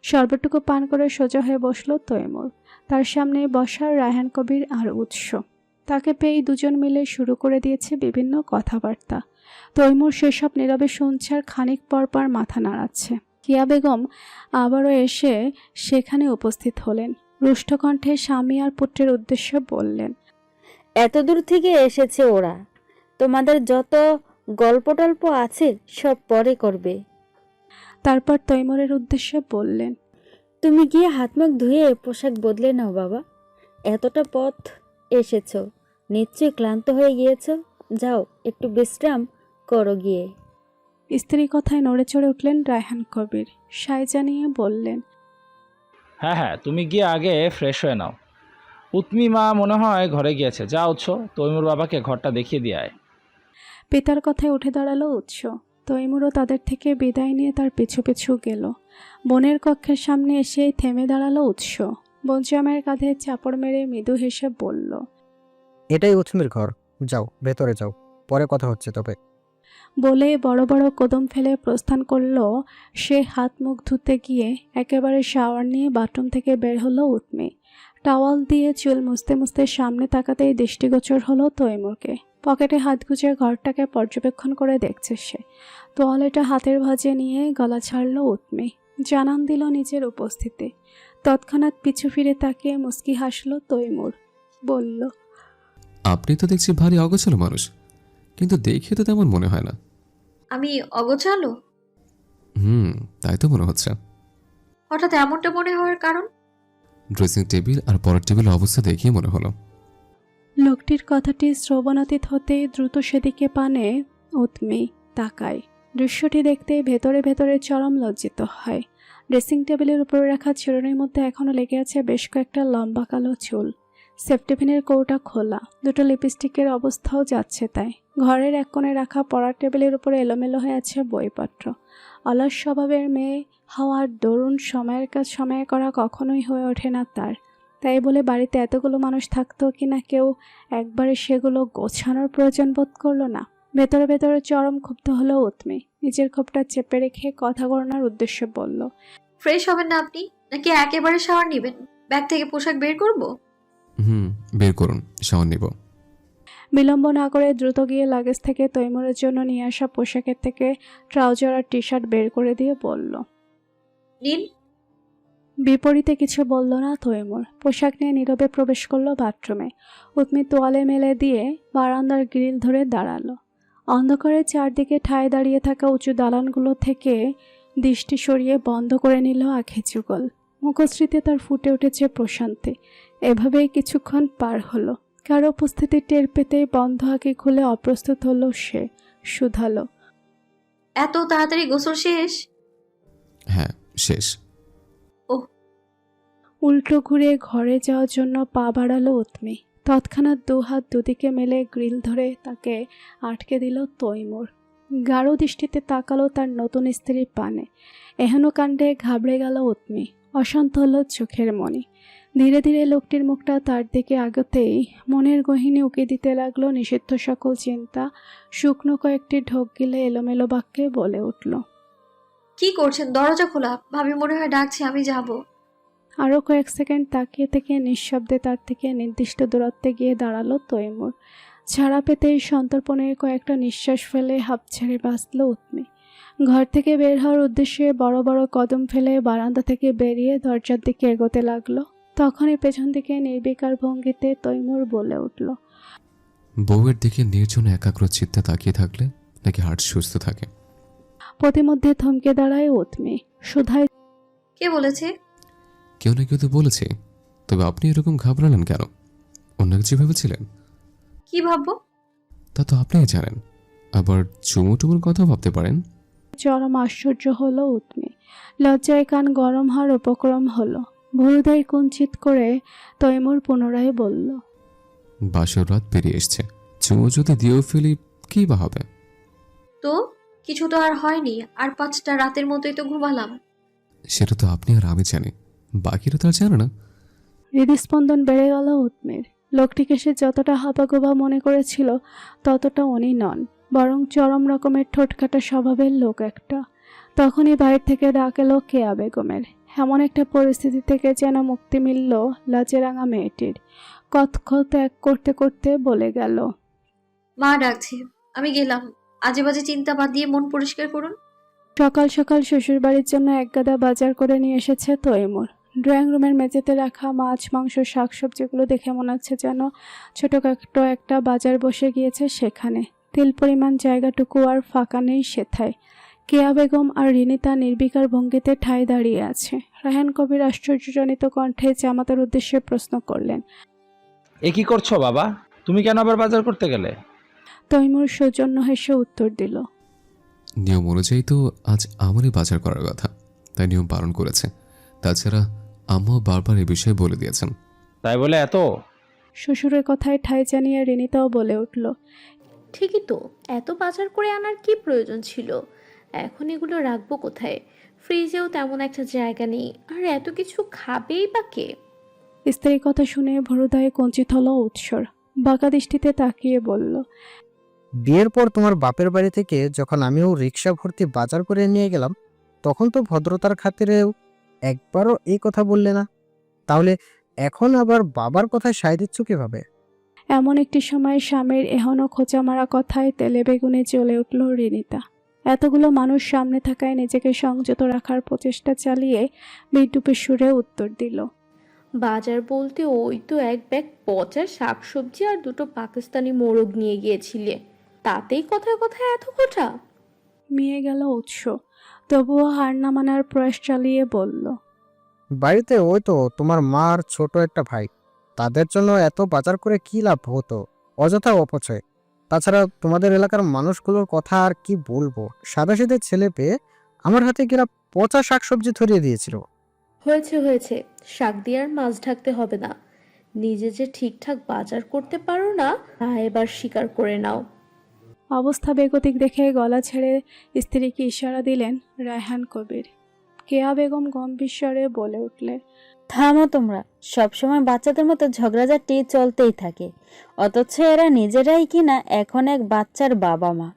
শরবতটুকু পান করে সোজা হয়ে বসলো তৈমুর। তার সামনে বসার রায়হান কবির আর উৎস। তাকে পেয়েই দুজন মিলে শুরু করে দিয়েছে বিভিন্ন কথাবার্তা। তৈমুর সেসব নীরবে শুনছে আর খানিক পর পর মাথা নাড়াচ্ছে। কিয়া বেগম আবারও এসে সেখানে উপস্থিত হলেন। রুষ্টকণ্ঠে স্বামী আর পুত্রের উদ্দেশ্যে বললেন, এত দূর থেকে এসেছে ওরা, তোমাদের যত গল্প টল্প আছে সব পরে করবে। তারপর তৈমুরের উদ্দেশ্যে বললেন, তুমি গিয়ে হাত মুখ ধুয়ে পোশাক বদলে নাও বাবা, এতটা পথ এসেছো, নিশ্চয়ই ক্লান্ত হয়ে গিয়েছো, যাও একটু বিশ্রাম করো গিয়ে। স্ত্রী কথায় নড়ে চড়ে উঠলেন রায়হান কবির। সায় জানিয়ে বললেন, হ্যাঁ হ্যাঁ, তুমি গিয়ে আগে ফ্রেশ হয়ে নাও। উৎমি মা মনে হয় ঘরে গিয়েছে, যা উৎস তৈমুর বাবাকে ঘরটা দেখিয়ে দিয়ে আয়। পিতার কথায় উঠে দাঁড়ালো উৎস। তৈমুরও তাদের থেকে বিদায় নিয়ে তার পিছু পিছু গেল। বোনের কক্ষের সামনে এসেই থেমে দাঁড়ালো উৎস। বোন জামাইয়ের কাঁধে চাপড় মেরে মৃদু হেসে বলল, এটাই উৎমির ঘর, যাও ভেতরে যাও, পরে কথা হচ্ছে তবে। বলে বড় বড় কদম ফেলে প্রস্থান করলো সে। হাত মুখ ধুতে গিয়ে একেবারে শাওয়ার নিয়ে বাথরুম থেকে বের হলো উৎমি। টাওয়াল দিয়ে চুল মুছতে মুছতে সামনে তাকাতেই দৃষ্টিগোচর হলো তৈমুরকে। পকেটে হাত গুজে ঘরটাকে পর্যবেক্ষণ করে দেখছে সে। তোয়ালেটা হাতের ভাঁজে নিয়ে গলা ছাড়ল উৎমি। জানান দিল নিজের উপস্থিতি। তৎক্ষণাৎ পিছু ফিরে তাকিয়ে মুচকি হাসল তৈমুর। বলল, আপনি তো দেখছি ভারী অগোছালো মানুষ, কিন্তু দেখে তো তেমন মনে হয় না। আমি অগোছালো? তাই তো মনে হচ্ছে। হঠাৎ এমনটা মনে হওয়ার কারণ? ড্রেসিং টেবিল আর পরের টেবিলের অবস্থা দেখিয়ে মনে হলো। লোকটির কথাটি শ্রবণাতীত হতেই দ্রুত সেদিকে পানে উৎমি তাকায়। দৃশ্যটি দেখতে ভেতরে ভেতরে চরম লজ্জিত হয়। ড্রেসিং টেবিলের উপরে রাখা চিরুনির মধ্যে এখনও লেগে আছে বেশ কয়েকটা লম্বা কালো চুল। সেফটিপিনের কৌটা খোলা, দুটো লিপস্টিকের অবস্থাও যাচ্ছে তাই। ঘরের এক কোণে রাখা পড়ার টেবিলের উপরে এলোমেলো হয়ে আছে বইপত্র। অলস স্বভাবের মেয়ে হওয়ার দরুন সময়ের কাজ সময়ে করা কখনোই হয়ে ওঠে না তার। তাই বলে বাড়িতে এতগুলো মানুষ থাকতো কিনা কেউ একবারে সেগুলো গোছানোর প্রয়োজন বোধ করলো না। ভেতরে ভেতরে চরম ক্ষুব্ধ হলো উৎমি। নিজের ক্ষোভটা চেপে রেখে কথা গণনার উদ্দেশ্যে বলল, ফ্রেশ হবেন না আপনি, নাকি একেবারে শাওয়ার নেবেন? ব্যাগ থেকে পোশাক বের করব? বের করুন, শাওয়ার নিব। বিলম্ব না করে দ্রুত গিয়ে লাগেজ থেকে তৈমুরের জন্য নিয়ে আসা পোশাকের থেকে ট্রাউজার আর টি শার্ট বের করে দিয়ে বলল। নিন। বিপরীতে কিছু বলল না তৈমুর। পোশাক নিয়ে নীরবে প্রবেশ করলো বাথরুমে। উৎমি তোয়ালে মেলে দিয়ে বারান্দার গ্রিল ধরে দাঁড়ালো। অন্ধকারে চারদিকে ঠায় দাঁড়িয়ে থাকা উঁচু দালানগুলো থেকে দৃষ্টি সরিয়ে বন্ধ করে নিল আঁখি যুগল। মুখশ্রীতে তার ফুটে উঠেছে প্রশান্তি। এভাবেই কিছুক্ষণ পার হলো। কারো উপস্থিতি টের পেতেই বন্ধ আঁখি খুলে অপ্রস্তুত হলো সে। শুধালো, এত তাড়াতাড়ি গোসল শেষ? হ্যাঁ, শেষ। উল্টো ঘুরে ঘরে যাওয়ার জন্য পা বাড়ালো উৎমি। তৎক্ষণাৎ দুহাত দুদিকে মেলে গ্রিল ধরে তাকে আটকে দিল তৈমুর। গাঢ় দৃষ্টিতে তাকালো তার নতুন স্ত্রীর পানে। এহেন কাণ্ডে ঘাবড়ে গেল উৎমি। অশান্ত হলো চোখের মনি। ধীরে ধীরে লোকটির মুখটা তার দিকে আগতেই মনের গহিনী উকি দিতে লাগলো নিষিদ্ধ সকল চিন্তা। শুকনো কয়েকটি ঢোক গিলে এলোমেলো বাক্যে বলে উঠল, কি করছেন? দরজা খোলা, ভাবি মনে হয় ডাকছে, আমি যাব। আরও কয়েক সেকেন্ড তাকিয়ে থেকে নিঃশব্দে তার থেকে নির্দিষ্ট দূরত্বে গিয়ে দাঁড়ালো তৈমুর। ছাড়া পেতেই সন্তর্পণের কয়েকটা নিঃশ্বাস ফেলে হাঁপ ছেড়ে বাঁচল উৎমি। ঘর থেকে বের হওয়ার উদ্দেশ্যে বড় বড় কদম ফেলে বারান্দা থেকে বেরিয়ে দরজার দিকে এগোতে লাগলো। তখনই পেছন দিকে নির্বিকার ভঙ্গিতে তৈমুর বলে উঠল, বউয়ের দিকে নির্জন একাগ্র চিত্তে তাকিয়ে থাকলে নাকি হার্ট সুস্থ থাকে? প্রতিমধ্যে থমকে দাঁড়ায় উৎমি। সুধায়, কে বলেছে? কেউ না কেউ তো বলেছে, তবে আপনি এরকম ঘাবড়ালেন কেন? অন্য কিছু ভেবেছিলেন? কি ভাববো? তা তো আপনিই জানেন। আবার চুমুটুমুর কথা ভাবতে পারেন। চরম আশ্চর্য হলো উৎমি। লজ্জায় কান গরম হওয়ার উপক্রম হলো। ভুরুদাই কুঞ্চিত করে তৈমুর পুনরায় বলল, বাসর রাত পেরিয়ে এসছে, চুমু যদি দিয়েও ফেলি কি বা হবে? তো কিছু তো আর হয়নি, আর 5টা রাতের মতোই তো ঘুমালাম। সেটা তো আপনি আর আমি জানি, বাকিরা তো আর জানে না। হৃদস্পন্দন বেড়ে গেল উৎমির। লোকটিকে সে যতটা হাবাগোবা মনে করেছিল ততটা উনি নন। বরং চরম রকমের ঠোঁটকাটা স্বভাবের লোক একটা। তখনই বাইরে থেকে ডাক এলো কেয়া বেগমের। এমন একটা পরিস্থিতি থেকে যেন মুক্তি মিলল লাজেরাঙা মেয়েটির। কতক্ষণ ত্যাগ করতে করতে বলে গেল, মা ডাকছে, আমি গেলাম। আজে বাজে চিন্তা বাদ দিয়ে মন পরিষ্কার করুন। সকাল সকাল শ্বশুরবাড়ির জন্য এক গাদা বাজার করে নিয়ে এসেছে তৈমুর। ড্রয়িং রুমের মেঝেতে রাখা মাছ, মাংস, শাকসবজিগুলো দেখে মনে হচ্ছে যেন ছোটোখাটো একটা বাজার বসে গিয়েছে সেখানে। তিল পরিমাণ জায়গাটুকু আর ফাঁকা নেই সেথায়। কেয়া বেগম আর রিনিতা নির্বিকার ভঙ্গিতে ঠায় দাঁড়িয়ে আছে। রায়হান কবির আশ্চর্যজনিত কণ্ঠে জামাতার উদ্দেশ্যে প্রশ্ন করলেন, এ কি করছো বাবা? তুমি কেন আবার বাজার করতে গেলে? তৈমুর সৌজন্য হেসে উত্তর দিল, নিয়ম অনুযায়ী তো আজ আমারই বাজার করার কথা, তাই নিয়ম পালন করেছে। তাছাড়া আম্মাও বারবার এ বিষয়ে বলে দিয়েছেন। তাই বলে এত? শ্বশুরের কথায় ঠাঁই জানিয়ে রিনিতাও বলে উঠল, ঠিকই তো, এত বাজার করে আনার কি প্রয়োজন ছিল? এখন এগুলো রাখবো কোথায়? ফ্রিজেও তেমন একটা জায়গা নেই, আর এত কিছু খাবেই বা কে? স্ত্রীর কথা শুনে ভরুদায় কঞ্চিত হলো উৎসর। বাঁকা দৃষ্টিতে তাকিয়ে বলল, বিয়ের পর তোমার বাপের বাড়ি থেকে যখন আমিও রিক্সা ভর্তি বাজার করে নিয়ে গেলাম, তখন তো ভদ্রতার খাতিরেও একবারও এই কথা বললে না। তাহলে এখন আবার বাবার কথায় সায় দিচ্ছ কিভাবে? এমন একটি সময় স্বামীর এহনো খোঁচা মারা কথায় তেলে বেগুনে জ্বলে উঠল রিনিতা। এতগুলো মানুষ সামনে থাকায় নিজেকে সংযত রাখার প্রচেষ্টা চালিয়ে বিদ্যুপের সুরে উত্তর দিল, বাজার বলতে ওই তো এক ব্যাগ পচা শাকসবজি আর দুটো পাকিস্তানি মোরগ নিয়ে গিয়েছিলে, তাতেই কথায় কথায় এত খোঁটা? মিয়ে গেল উৎস, তবুও হার না মানার প্রয়াস চালিয়ে বলল, বাড়িতে ওই তো তোমার মা আর ছোট একটা ভাই, তাদের জন্য এত বাজার করে কি লাভ হতো? অযথা অপচয়। তাছাড়া তোমাদের এলাকার মানুষগুলোর কথা আর কি বলবো, সাদাসিধে ছেলে পেয়ে আমার হাতে কিনা পচা শাকসবজি ধরিয়ে দিয়েছিল। হয়েছে হয়েছে, শাক দিয়ে আর মাছ ঢাকতে হবে না। নিজে যে ঠিকঠাক বাজার করতে পারো না তা এবার স্বীকার করে নাও। অবস্থা বেগতিক দেখে গলা ছেড়ে স্ত্রীকে ইশারা দিলেন রায়হান কবির। কেয়া বেগম গম্ভীর স্বরে বলে উঠলেন, থামো তোমরা, সবসময় বাচ্চাদের মতো ঝগড়াঝাটি চলতেই থাকে, অথচ এরা নিজেরাই কিনা এখন এক বাচ্চার বাবা মা।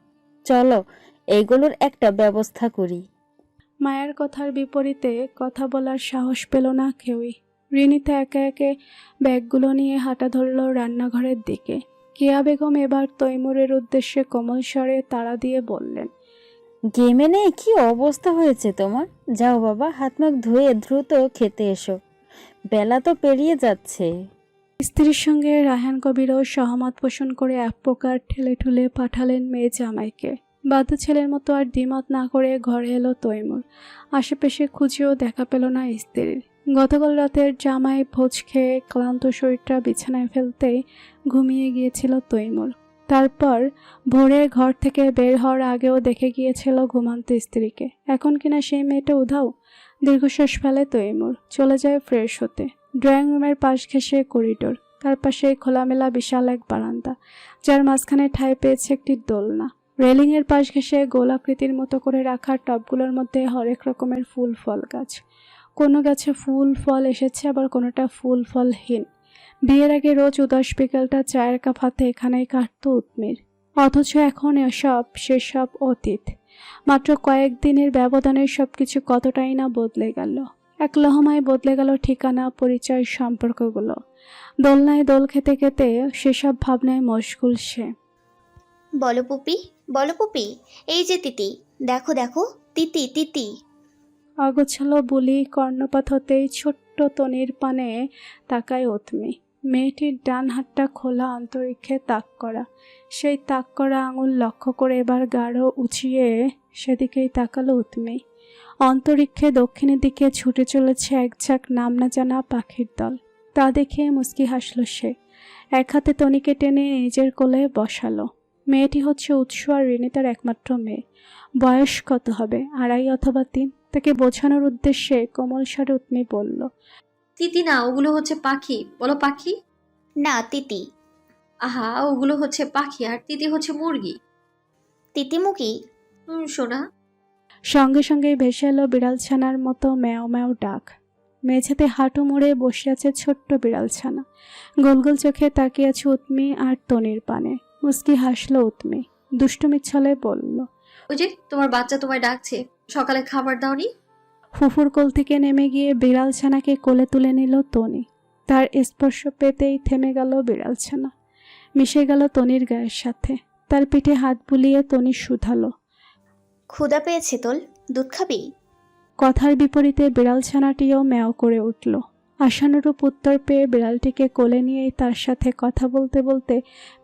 চলো এইগুলোর একটা ব্যবস্থা করি। মায়ের কথার বিপরীতে কথা বলার সাহস পেল না কেউই। রিনিতা একে একে ব্যাগগুলো নিয়ে হাঁটা ধরল রান্নাঘরের দিকে। কেয়া বেগম এবার তৈমুরের উদ্দেশ্যে কোমল স্বরে তাড়া দিয়ে বললেন, গেমে নেই কি অবস্থা হয়েছে তোমার? যাও বাবা, হাত মুখ ধুয়ে দ্রুত খেতে এসো, বেলা তো পেরিয়ে যাচ্ছে। স্ত্রীর সঙ্গে রায়হান কবিরও সহমত পোষণ করে এক প্রকার ঠেলে ঠুলে পাঠালেন মেয়ে জামাইকে। বাধ্য ছেলের মতো আর দ্বিমত না করে ঘরে এলো তৈমুর। আশেপাশে খুঁজেও দেখা পেল না স্ত্রীর। গতকাল রাতের জামাই ভোজ খেয়ে ক্লান্ত শরীরটা বিছানায় ফেলতেই ঘুমিয়ে গিয়েছিল তৈমুর। তারপর ভোরে ঘর থেকে বের হওয়ার আগেও দেখে গিয়েছিল ঘুমান্ত স্ত্রীকে। এখন কিনা সেই মেয়েটা উধাও। দীর্ঘশ্বাস ফেলে তৈমুর, চলে যায় ফ্রেশ হতে। ড্রয়িং রুমের পাশ ঘেঁষে করিডোর, তার পাশে খোলামেলা বিশাল এক বারান্দা, যার মাঝখানে ঠাঁই পেয়েছে একটি দোলনা। রেলিংয়ের পাশ ঘেঁষে গোলাকৃতির মতো করে রাখা টবগুলোর মধ্যে হরেক রকমের ফুল ফল গাছ। কোনো গাছে ফুল ফল এসেছে, আবার কোনোটা ফুল ফলহীন। বিয়ের আগে রোজ উদাস বিকেলটা চায়ের কাপ হাতে এখানেই কাটত উৎমির, অথচ এখন এসব সেসব অতীত। মাত্র কয়েকদিনের ব্যবধানে সবকিছু কতটাই না বদলে গেল। এক লহমায় বদলে গেল ঠিকানা, পরিচয়, সম্পর্কগুলো। দোলনায় দোল খেতে খেতে সেসব ভাবনায় মশগুল সে। বলো পুপি, এই যে তিতি, দেখো দেখো, তিতি তিতি। অগোছালো বুলি কর্ণপাত হতেই ছোট্ট তনির পানে তাকায় উৎমি। মেয়েটির ডান হাতটা খোলা, অন্তরিক্ষে তাক করা। সেই তাক করা আঙুল লক্ষ্য করে এবার গাঢ় উঁচিয়ে সেদিকেই তাকালো উৎমি। অন্তরিক্ষে দক্ষিণের দিকে ছুটে চলেছে এক ঝাঁক নাম না জানা পাখির দল। তা দেখে মুচকি হাসল সে। এক হাতে তনিকে টেনে নিজের কোলে বসালো। মেয়েটি হচ্ছে উৎস আর রিনিতার একমাত্র মেয়ে। বয়স কত হবে, 2.5 অথবা 3? তাকে বোঝানোর উদ্দেশ্যে কোমল স্বরে উৎমি বলল, তিতি না, ওগুলো হচ্ছে পাখি। বলো পাখি। না, তিতি। আহা, ওগুলো হচ্ছে পাখি আর তিতি হচ্ছে মুরগি। তিতিমুখী। শোনা। সঙ্গে সঙ্গে ভেসে এলো বিড়াল ছানার মতো ম্যাও ম্যাও ডাক। মেঝেতে হাঁটু মুড়ে বসে আছে ছোট্ট বিড়াল ছানা। গোল গোল চোখে তাকিয়ে আছে উৎমি আর তনির পানে। মুচকি হাসলো উৎমি। দুষ্টুমির ছলে বলল। ওই যে তোমার বাচ্চা তোমায় ডাকছে, সকালে খাবার দাওনি? ফুফুর কোল থেকে নেমে গিয়ে বিড়াল ছানাকে কোলে তুলে নিল তনি। তার স্পর্শ পেতেই থেমে গেল বিড়াল ছানা, মিশে গেল তনির গায়ের সাথে। তার পিঠে হাত বুলিয়ে তনি শুধালো। ক্ষুধা পেয়েছে তোল, দুধ খাবি? কথার বিপরীতে বিড়াল ছানাটিও ম্যাও করে উঠল। আশানুরূপ উত্তর পেয়ে বিড়ালটিকে কোলে নিয়েই তার সাথে কথা বলতে বলতে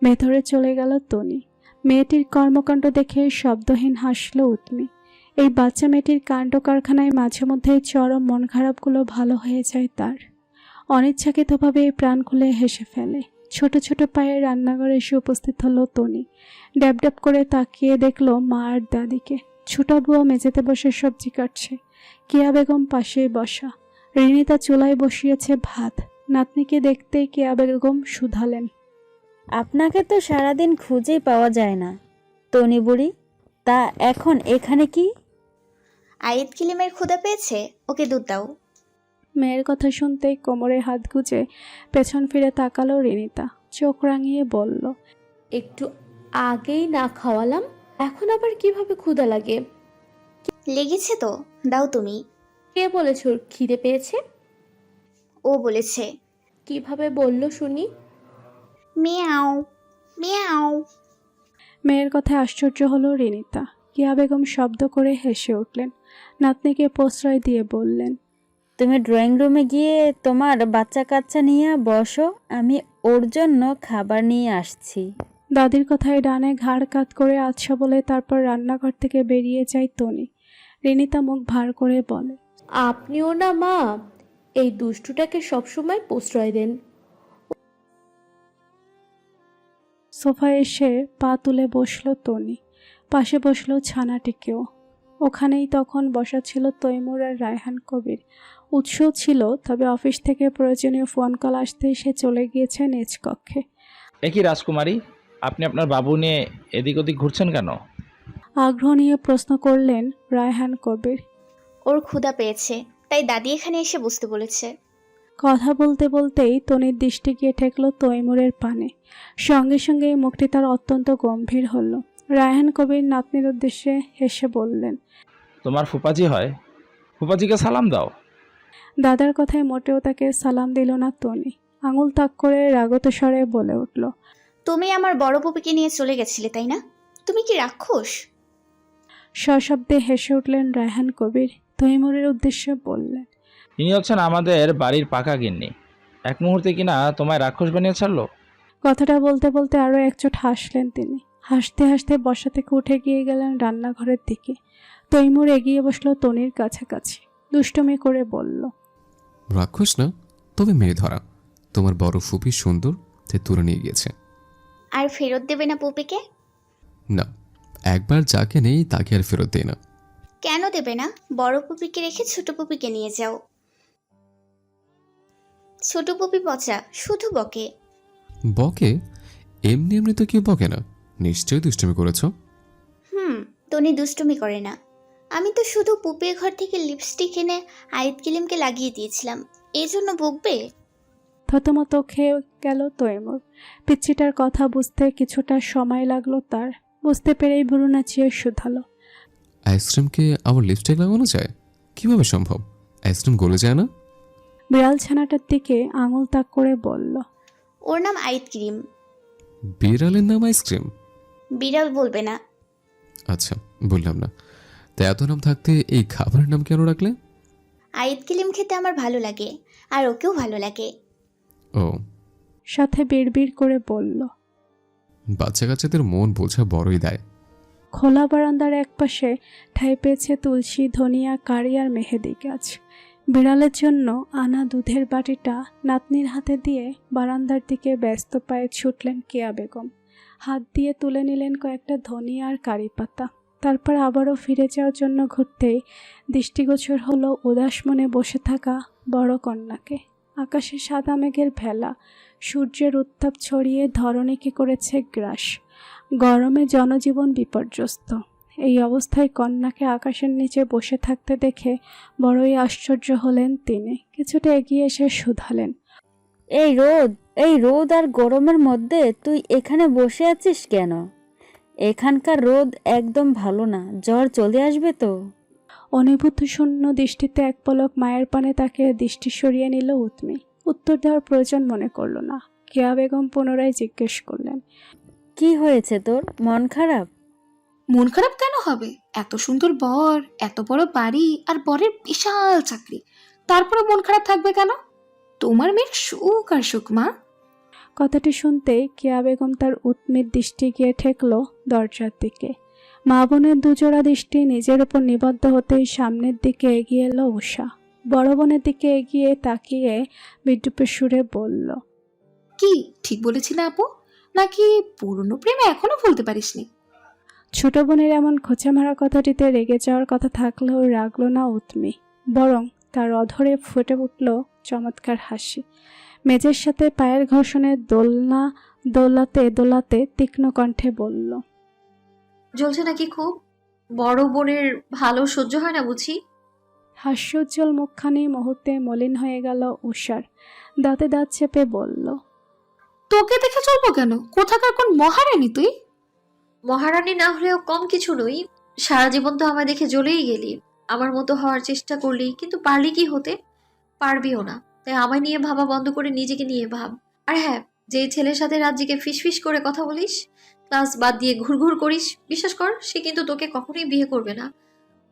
ভেতরে চলে গেল তনি। মেয়েটির কর্মকাণ্ড দেখে শব্দহীন হাসল উৎমি। এই বাচ্চা মেয়েটির কাণ্ড কারখানায় মাঝে মধ্যে চরম মন খারাপগুলো ভালো হয়ে যায় তার। অনিচ্ছাকৃতভাবে প্রাণ খুলে হেসে ফেলে। ছোট ছোট পায়ে রান্নাঘরে এসে উপস্থিত হলো তনি। ড্যাব ড্যাব করে তাকিয়ে দেখলো মা আর দাদিকে। ছোট বুয়া মেঝেতে বসে সবজি কাটছে, কেয়া বেগম পাশেই বসা। রিনিতা চুলায় বসিয়েছে ভাত। নাতনিকে দেখতেই কেয়া বেগম শুধালেন। আপনাকে তো সারাদিন খুঁজেই পাওয়া যায় না তনি বুড়ি, তা এখন এখানে কি? আইত কিলিমের ক্ষুধা পেয়েছে, ওকে দুধ দাও। মেয়ের কথা শুনতেই কোমরে হাত গুজে পেছন ফিরে তাকালো রিনিতা। চোখ রাঙিয়ে বলল। একটু আগেই না খাওয়ালাম, এখন আবার কিভাবে ক্ষুধা লাগে? লেগেছে তো, দাও তুমি। কে বলেছ ওর খিদে পেয়েছে? ও বলেছে। কিভাবে বললো শুনি? মিয়াও মিয়াও। মেয়ের কথায় আশ্চর্য হলো রিনিতা। কেয়া বেগম শব্দ করে হেসে উঠলেন। নাতনিকে প্রশ্রয় দিয়ে বললেন। তুমি ড্রয়িং রুমে গিয়ে তোমার বাচ্চা কাচ্চা নিয়ে বসো, আমি ওর জন্য খাবার নিয়ে আসছি। দাদির কথায় ডানে ঘাড় কাত করে আচ্ছা বলে তারপর রান্নাঘর থেকে বেরিয়ে যায় তনি। রিনিতা মুখ ভার করে বলে। আপনিও না মা এই দুষ্টুটাকে সবসময় প্রশ্রয় দেন। সোফায় এসে পা তুলে বসলো তনি। পাশে বসলো ছানাটিকেও। ওখানেই তখন বসা ছিল তৈমুর আর রায়হান কবির। উৎস ছিল, তবে অফিস থেকে প্রয়োজনীয় ফোন কল আসতেই সে চলে গিয়েছে নিজ কক্ষে। একই রাজকুমারী, আপনি আপনার বাবু নিয়ে এদিক ওদিক ঘুরছেন কেন? আগ্রহ নিয়ে প্রশ্ন করলেন রায়হান কবির। ওর ক্ষুধা পেয়েছে, তাই দাদি এখানে এসে বসতে বলেছে। কথা বলতে বলতেই তনির দৃষ্টি গিয়ে ঠেকল তৈমুরের পানে। সঙ্গে সঙ্গে মুখটি তার অত্যন্ত গম্ভীর হল। রায়হান কবির নাতনির উদ্দেশ্যে হেসে বললেন। তোমার ফুপাজি হয়, ফুপাজিকে সালাম দাও। দাদার কথায় মোটেও তাকে সালাম দিল না তনি। আঙুল তাক করে রাগত স্বরে বলে উঠল। তুমি আমার বড় পুপিকে নিয়ে চলে গেছিলে তাই না? তুমি কি রাক্ষস? সশব্দে হেসে উঠলেন রায়হান কবির। তৈমুরের উদ্দেশ্যে বললেন। ইনি হচ্ছেন আমাদের বাড়ির পাকা গিন্নি, এক মুহূর্তে কিনা তোমায় রাক্ষস বানিয়ে ছাড়লো। কথাটা বলতে বলতে আরও একচোট হাসলেন তিনি। হাসতে হাসতে বসা থেকে উঠে গিয়ে গেলেন রান্নাঘরের দিকে। তৈমুর এগিয়ে বসলো তনির কাছাকাছি। দুষ্টুমি করে বলল। রাক্ষস না, তবে মেয়ে ধরা। তোমার বড় ফুপি সুন্দর, তাই তুলে নিয়ে গিয়েছে। আর ফেরত দেবে না পুপিকে? না, একবার যাকে নেই তাকে আর ফেরত দেয় না। কেন দেবে না? বড় পুপিকে রেখে ছোট পুপিকে নিয়ে যাও। ছোট পুপি পচা, শুধু বকে। বকে? এমনি এমনি তো কেউ বকে না, নিশ্চয়ই দুষ্টুমি করেছ। টনি দুষ্টুমি করে না। আমি তো শুধু পুপির ঘর থেকে লিপস্টিক এনে আইত কিলিমকে লাগিয়ে দিয়েছিলাম, এই জন্য বকবে? থতমত খেয়ে গেল তৈমুর। পিচ্ছিটার কথা বুঝতে কিছুটা সময় লাগলো তার। বুঝতে পেরেই ভুরু নাচিয়ে শুধালো। আইসক্রিমকে আবার লিপস্টিক লাগানো যায়? কিভাবে সম্ভব? আইসক্রিম গলে যায় না? বিড়াল ছানাটার দিকে আঙুল তাক করে বলল। ওর নাম আইত ক্রিম। বিড়ালের নাম আইসক্রিম? বিড়াল বলবে না। আচ্ছা, বললাম না। তা এত নাম থাকতে এই খাবারের নাম কেন রাখলে? আইত কিলিম খেতে আমার ভালো লাগে, আর ওকেও ভালো লাগে। ও, সাথে বিড়বিড় করে বলল। বাচ্চা কাচ্চাদের মন বোঝা বড়ই দেয়। খোলা বারান্দার একপাশে ঠাঁই পেয়েছে তুলসী, ধনিয়া, কারি আর মেহেদি গাছ। বিড়ালের জন্য আনা দুধের বাটিটা নাতনির হাতে দিয়ে বারান্দার দিকে ব্যস্ত পায়ে ছুটলেন কেয়া বেগম। হাত দিয়ে তুলে নিলেন কয়েকটা ধনিয়া আর কারি পাতা। তারপর আবারও ফিরে যাওয়ার জন্য ঘুরতেই দৃষ্টিগোচর হলো উদাস মনে বসে থাকা বড় কন্যাকে। আকাশে সাদা মেঘের ভেলা, সূর্যের উত্তাপ ছড়িয়ে ধরণীকে করেছে গ্রাস। গরমে জনজীবন বিপর্যস্ত। এই অবস্থায় কন্যাকে আকাশের নিচে বসে থাকতে দেখে বড়ই আশ্চর্য হলেন তিনি। কিছুটা এগিয়ে এসে শুধালেন। এই রোদ আর গরমের মধ্যে তুই এখানে বসে আছিস কেন? এখানকার রোদ একদম ভালো না, জ্বর চলে আসবে তো। অনিভূত শূন্য দৃষ্টিতে এক পলক মায়ের পানে তাকে দৃষ্টি সরিয়ে নিল উৎমি। উত্তর দেওয়ার প্রয়োজন মনে করল না। কেয়া বেগম পুনরায় জিজ্ঞেস করলেন, কি হয়েছে তোর, মন খারাপ? মন খারাপ কেন হবে? এত সুন্দর বর, এত বড় বাড়ি, আর বরের বিশাল চাকরি, তারপরে মন খারাপ থাকবে কেন? তোমার মেয়ের সুখ আর সুখ মা। কথাটি শুনতেই কেয়া বেগম তার উৎমির দৃষ্টি গিয়ে ঠেকল দরজার দিকে। মা বোনের দুজোড়া দৃষ্টি নিজের উপর নিবদ্ধ হতেই সামনের দিকে এগিয়ে এলো উষা। বড় বোনের দিকে এগিয়ে তাকিয়ে বিদ্রুপের সুরে বলল, কি ঠিক বলেছিলে আপু? নাকি পুরনো প্রেম এখনো ভুলতে পারিসনি? ছোট বোনের এমন খোঁচা মারা কথাটিতে রেগে যাওয়ার কথা থাকলেও রাগল না উৎমি, বরং তার অধরে ফুটে উঠল চমৎকার হাসি। মেজের সাথে পায়ের ঘর্ষণে দোলনা দোলাতে দোলাতে তীক্ষ্ণ কণ্ঠে বলল, জ্বলছে নাকি খুব? বড় বোনের ভালো সহ্য হয় না বুঝি? হাস্যোজ্জ্বল মুখখানি মুহূর্তে মলিন হয়ে গেল উষার। দাঁতে দাঁত চেপে বলল, তোকে দেখে চলবো কেন? কোথাকার কোন মহারানী তুই? মহারানী না হলেও কম কিছু নই। সারা জীবন তো আমায় দেখে জ্বলেই গেলি। আমার মতো হওয়ার চেষ্টা করলি, কিন্তু পারলি কি হতে? পারবিও না। তাই আমায় নিয়ে ভাবা বন্ধ করে নিজেকে নিয়ে ভাব। আর হ্যাঁ, যে ছেলের সাথে রাজ্যকে ফিসফিস করে কথা বলিস, ক্লাস বাদ দিয়ে ঘুরঘুর করিস, বিশ্বাস কর সে কিন্তু তোকে কখনোই বিয়ে করবে না।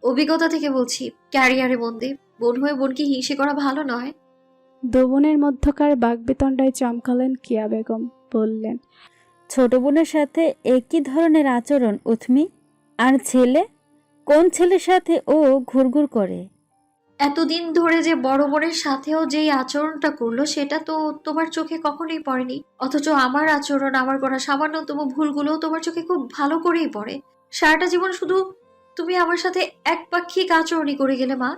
অভিজ্ঞতা থেকে বলছি, ক্যারিয়ারে মন দে। বোন হয়ে বোনকে হিংসে করা ভালো নয়। দু বোনের মধ্যকার বাগবিতণ্ডায় চমকালেন কিয়া বেগম। বললেন, ছোট বোনের সাথে একই ধরনের আচরণ উৎমি। আর ছেলে, কোন ছেলের সাথে ও ঘুরঘুর করে? এতদিন ধরে যে বড় বোনের সাথেও যেই আচরণটা করলো, সেটা তো তোমার চোখে কখনোই পড়েনি। অথচ আমার আচরণ, আমার করা সামান্যতম ভুলগুলো তোমার চোখে খুব ভালো করেই পড়ে। সারাটা জীবন শুধু তুমি আমার সাথে একপাক্ষিক আচরণই করে গেলে মা।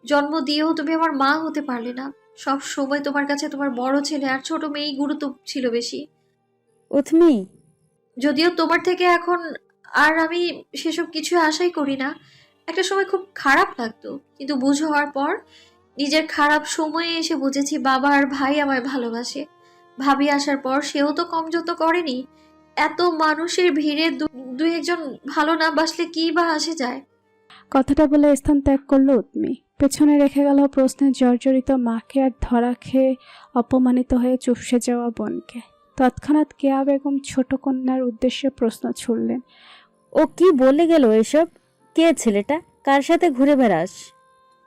জন্ম দিয়েও তুমি আমার মা হতে পারলে না। সব সময় তোমার কাছে তোমার বড় ছেলে আর ছোট মেয়েই গুরুত্ব ছিল বেশি। উৎমি, যদিও তোমার থেকে এখন আর আমি সেসব কিছু আশাই করি না। একটা সময় খুব খারাপ লাগতো, কিন্তু বুঝ হওয়ার পর নিজের খারাপ সময়ে এসে বুঝেছি বাবা আর ভাই আমায় ভালোবাসে। ভাবি আসার পর সেও তো কম যত করেনি। এত মানুষের ভিড়ে দুই একজন ভালো না বাসলে কি বা আসে যায়? কথাটা বলে স্থান ত্যাগ করল উৎমি। পেছনে রেখে গেল প্রশ্নে জর্জরিত মাকে আর ধরা খেয়ে অপমানিত হয়ে চুপসে যাওয়া বোনকে। তৎক্ষণাৎ কেয়া বেগম ছোট কন্যার উদ্দেশ্যে প্রশ্ন ছুড়লেন, ও কি বলে গেল এসব? কে ছেলেটা? কার সাথে ঘুরে বেড়াস?